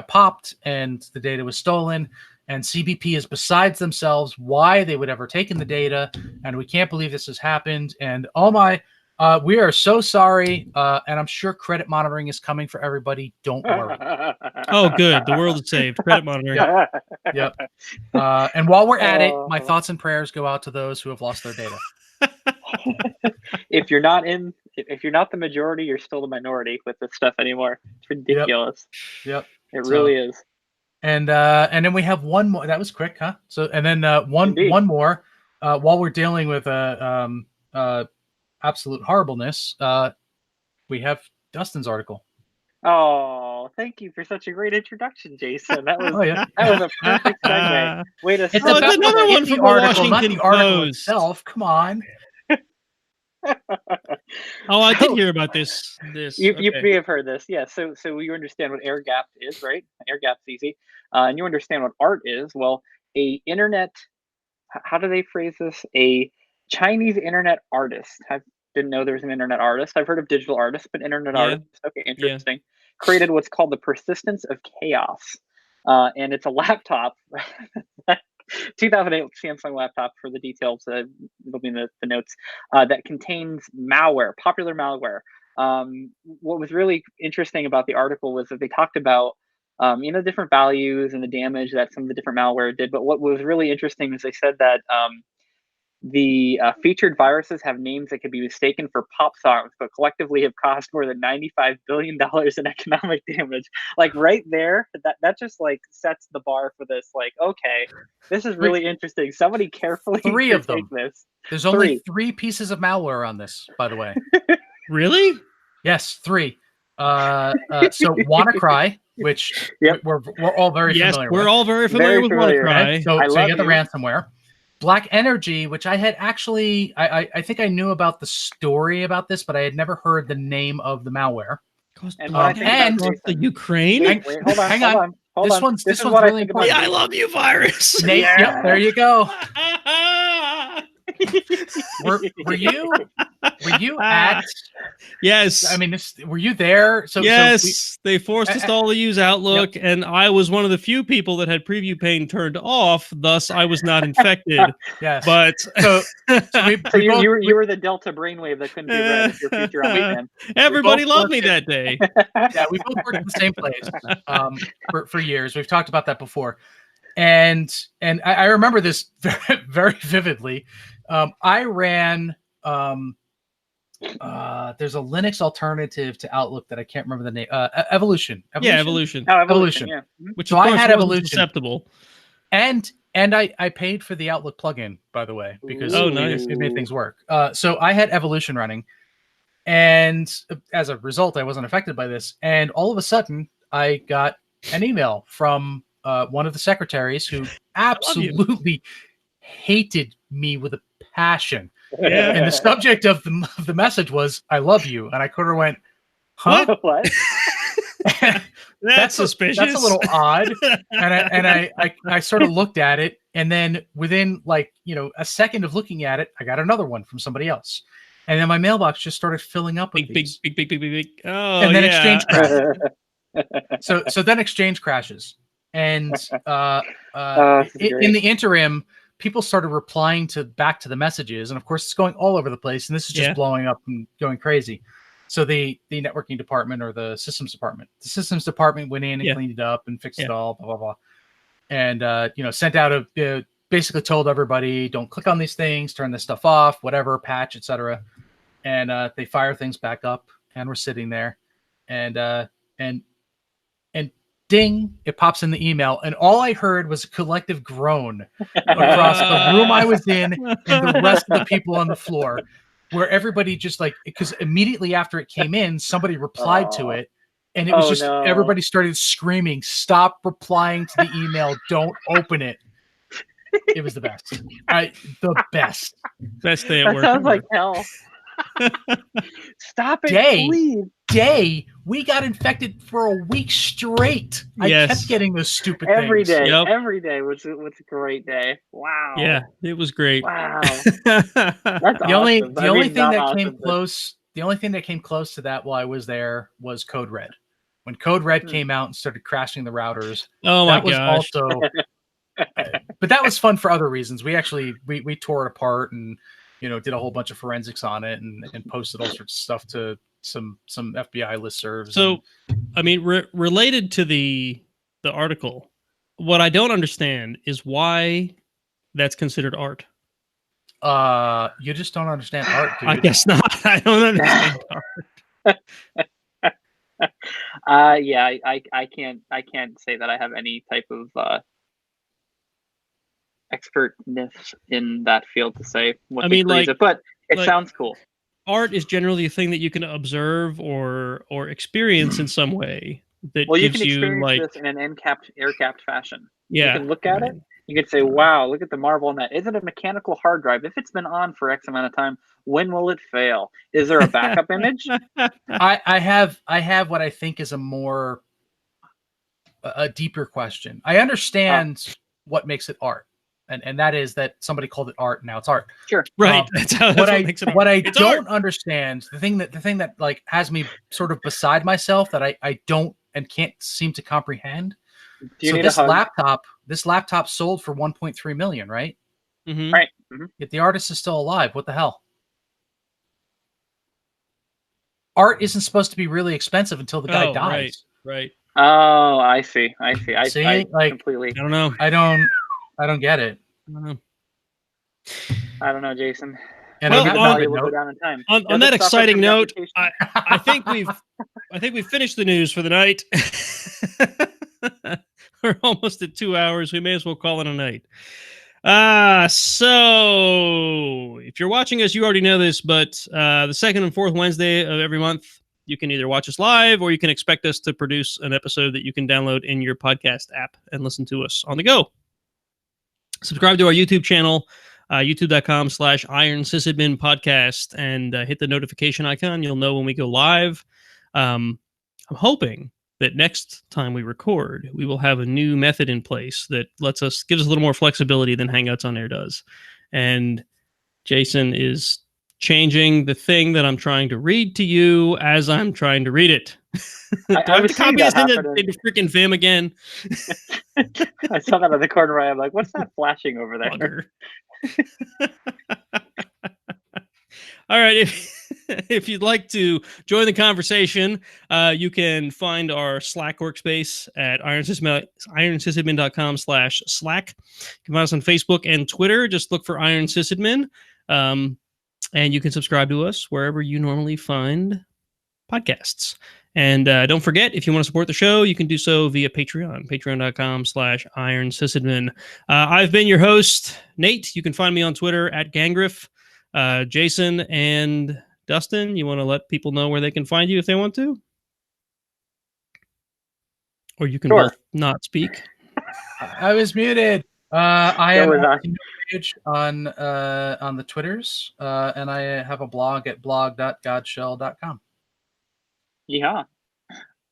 popped, and the data was stolen. And CBP is besides themselves why they would ever taken the data, and we can't believe this has happened. And we are so sorry. And I'm sure credit monitoring is coming for everybody. Don't worry. Oh, good. The world is saved. Credit monitoring. Yep. And while we're at it, my thoughts and prayers go out to those who have lost their data. If you're not the majority, you're still the minority with this stuff anymore. It's ridiculous. Yep. It really is. And then we have one more. That was quick, huh? So and then one more. While we're dealing with absolute horribleness, we have Dustin's article. Oh, thank you for such a great introduction, Jason. That was that was a perfect segue. Wait a second. It's another one from the article, Washington not the article Post. itself. Come on. I did hear about this. You may have heard this. Yeah. So you understand what air gap is, right? Air gap's easy. And you understand what art is. Well, how do they phrase this? A Chinese internet artist. I didn't know there was an internet artist. I've heard of digital artists, but internet artist. Okay, interesting. Yeah. Created what's called the Persistence of Chaos. And it's a laptop. 2008 Samsung laptop, for the details it'll be in the notes, that contains malware, popular malware. What was really interesting about the article was that they talked about different values and the damage that some of the different malware did. But what was really interesting is they said that the featured viruses have names that could be mistaken for pop songs, but collectively have caused more than $95 billion in economic damage. Like right there, that just like sets the bar for this. Like, okay, this is really interesting. Somebody carefully three of them. This. There's only 3 pieces of malware on this, by the way. Really? Yes, 3. So WannaCry, which we're all very familiar with. We're all very familiar with WannaCry. Okay? So you get the ransomware. Black Energy, which I had actually, I think I knew about the story about this, but I had never heard the name of the malware. And the Ukraine. Wait, hang on. This one's really important. Yeah, I love you, virus. Nate, yep, there you go. Were you at? Yes. I mean, were you there? They forced us all to use Outlook, and I was one of the few people that had preview pane turned off. Thus, I was not infected. Yes. But you were the Delta brainwave that couldn't be read if your future on weekend. Everybody loved me that day. Yeah, we both worked in the same place for years. We've talked about that before, and I remember this very, very vividly. I ran. There's a Linux alternative to Outlook that I can't remember the name. Evolution. Yeah, Evolution. Oh, Evolution. Yeah. Which so I had Evolution. Acceptable. And I paid for the Outlook plugin, by the way, because it made things work. So I had Evolution running, and as a result, I wasn't affected by this. And all of a sudden, I got an email from one of the secretaries who absolutely hated me with a passion. Yeah. And the subject of the message was "I love you," and I kind of went, "Huh? What?" That's suspicious. That's a little odd. And I sort of looked at it, and then within a second of looking at it, I got another one from somebody else, And then my mailbox just started filling up with big. Oh, and then yeah. Exchange crashes. so then Exchange crashes, and in the interim, people started replying back to the messages, and of course, it's going all over the place, and this is just blowing up and going crazy. So the networking department or the systems department went in and cleaned it up and fixed it all, blah blah blah, and sent out basically told everybody, don't click on these things, turn this stuff off, whatever, patch, etc. And they fire things back up, and we're sitting there, and ding, it pops in the email, and all I heard was a collective groan across the room I was in and the rest of the people on the floor, where everybody just because immediately after it came in, somebody replied to it, and it was just everybody started screaming, "Stop replying to the email! Don't open it!" It was the best. The best. Best day at work. Sounds like hell. Stop it, please. We got infected for a week straight. I kept getting those stupid every things. Day. Every day was a great day. Wow. Yeah, it was great. Wow. That's the only thing that came close. The only thing that came close to that while I was there was Code Red. When Code Red came out and started crashing the routers. Oh my gosh. Also, but that was fun for other reasons. We actually we tore it apart and did a whole bunch of forensics on it and posted all sorts of stuff to some FBI listservs. So, I mean, related to the article, what I don't understand is why that's considered art. You just don't understand art, dude. I guess not. I don't understand art. Yeah, I can't say that I have any type of expertness in that field to say what it, but it sounds cool. Art is generally a thing that you can observe or experience in some way that gives you can experience this in an air-capped fashion. Yeah, you can look at it. You can say, "Wow, look at the marble in that. Is it a mechanical hard drive? If it's been on for X amount of time, when will it fail? Is there a backup image?" I have what I think is a deeper question. I understand what makes it art. And that is that somebody called it art. Now it's art. Sure. Right. What I don't understand, the thing that has me sort of beside myself that I don't and can't seem to comprehend. So this laptop sold for 1.3 million, right? Mm-hmm. Right. Mm-hmm. Yet the artist is still alive. What the hell? Art isn't supposed to be really expensive until the guy dies. Right. Oh, I see. I completely. I don't know. I don't get it. I don't know, Jason. And on that exciting note, I think we've finished the news for the night. We're almost at 2 hours. We may as well call it a night. So if you're watching us, you already know this, but the second and fourth Wednesday of every month, you can either watch us live or you can expect us to produce an episode that you can download in your podcast app and listen to us on the go. Subscribe to our YouTube channel, youtube.com/Iron Sysadmin Podcast, and hit the notification icon. You'll know when we go live. I'm hoping that next time we record, we will have a new method in place that gives us a little more flexibility than Hangouts on Air does. And Jason is changing the thing that I'm trying to read to you as I'm trying to read it. Do I have to copy this into freaking Vim again? I saw that on the corner. I'm like, what's that flashing over there? All right. If you'd like to join the conversation, you can find our Slack workspace at ironsysadmin.com/Slack. You can find us on Facebook and Twitter. Just look for Iron Sysadmin. And you can subscribe to us wherever you normally find podcasts. And don't forget, if you want to support the show, you can do so via Patreon, patreon.com/Iron Sysadmin. I've been your host, Nate. You can find me on Twitter at Gangriff. Jason and Dustin, you want to let people know where they can find you if they want to? Or you can both not speak. I was muted. I am on the Twitters, and I have a blog at blog.godshell.com. Yeah.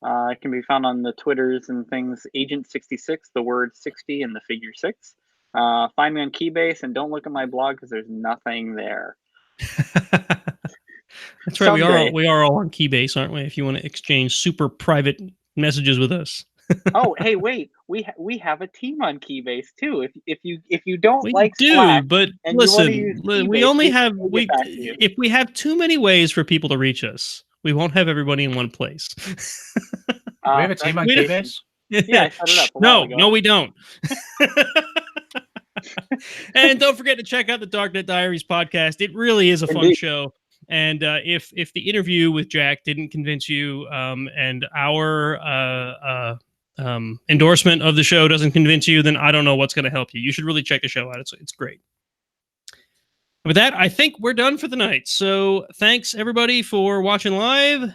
It can be found on the Twitters and things, Agent66, the word 60 and the figure 6. Find me on Keybase and don't look at my blog because there's nothing there. That's right. We are all on Keybase, aren't we? If you want to exchange super private messages with us. Oh, hey, wait. We have a team on Keybase too. If you don't we like do, Slack, but and listen, you Keybase, we only have if we have too many ways for people to reach us, we won't have everybody in one place. We have a team on Keybase. Yeah, I set it up. No, we don't. And don't forget to check out the Darknet Diaries podcast. It really is a fun show. And if the interview with Jack didn't convince you, and our endorsement of the show doesn't convince you, then I don't know what's going to help you. You should really check the show out. It's great. With that, I think we're done for the night. So thanks everybody for watching live.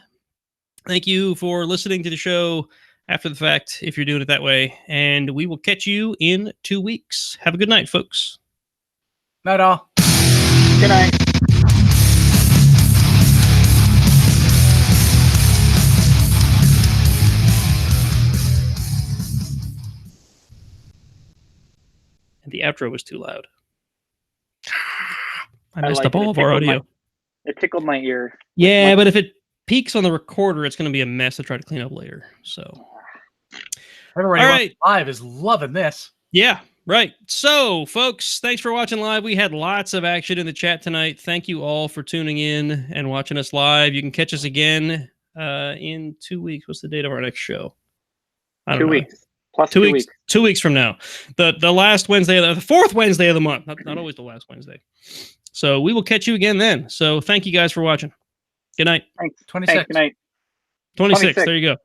Thank you for listening to the show after the fact, if you're doing it that way. And we will catch you in 2 weeks. Have a good night, folks. Night all. Good night. And the outro was too loud. I messed up all of our audio. It tickled my ear. Yeah, but if it peaks on the recorder, it's going to be a mess to try to clean up later. So, everybody live is loving this. Yeah, right. So, folks, thanks for watching live. We had lots of action in the chat tonight. Thank you all for tuning in and watching us live. You can catch us again in 2 weeks. What's the date of our next show? 2 weeks. Plus 2 weeks. 2 weeks from now. The last Wednesday, the fourth Wednesday of the month. Not always the last Wednesday. So we will catch you again then. So thank you guys for watching. Good night. Thanks. 26. Good night. 26. There you go.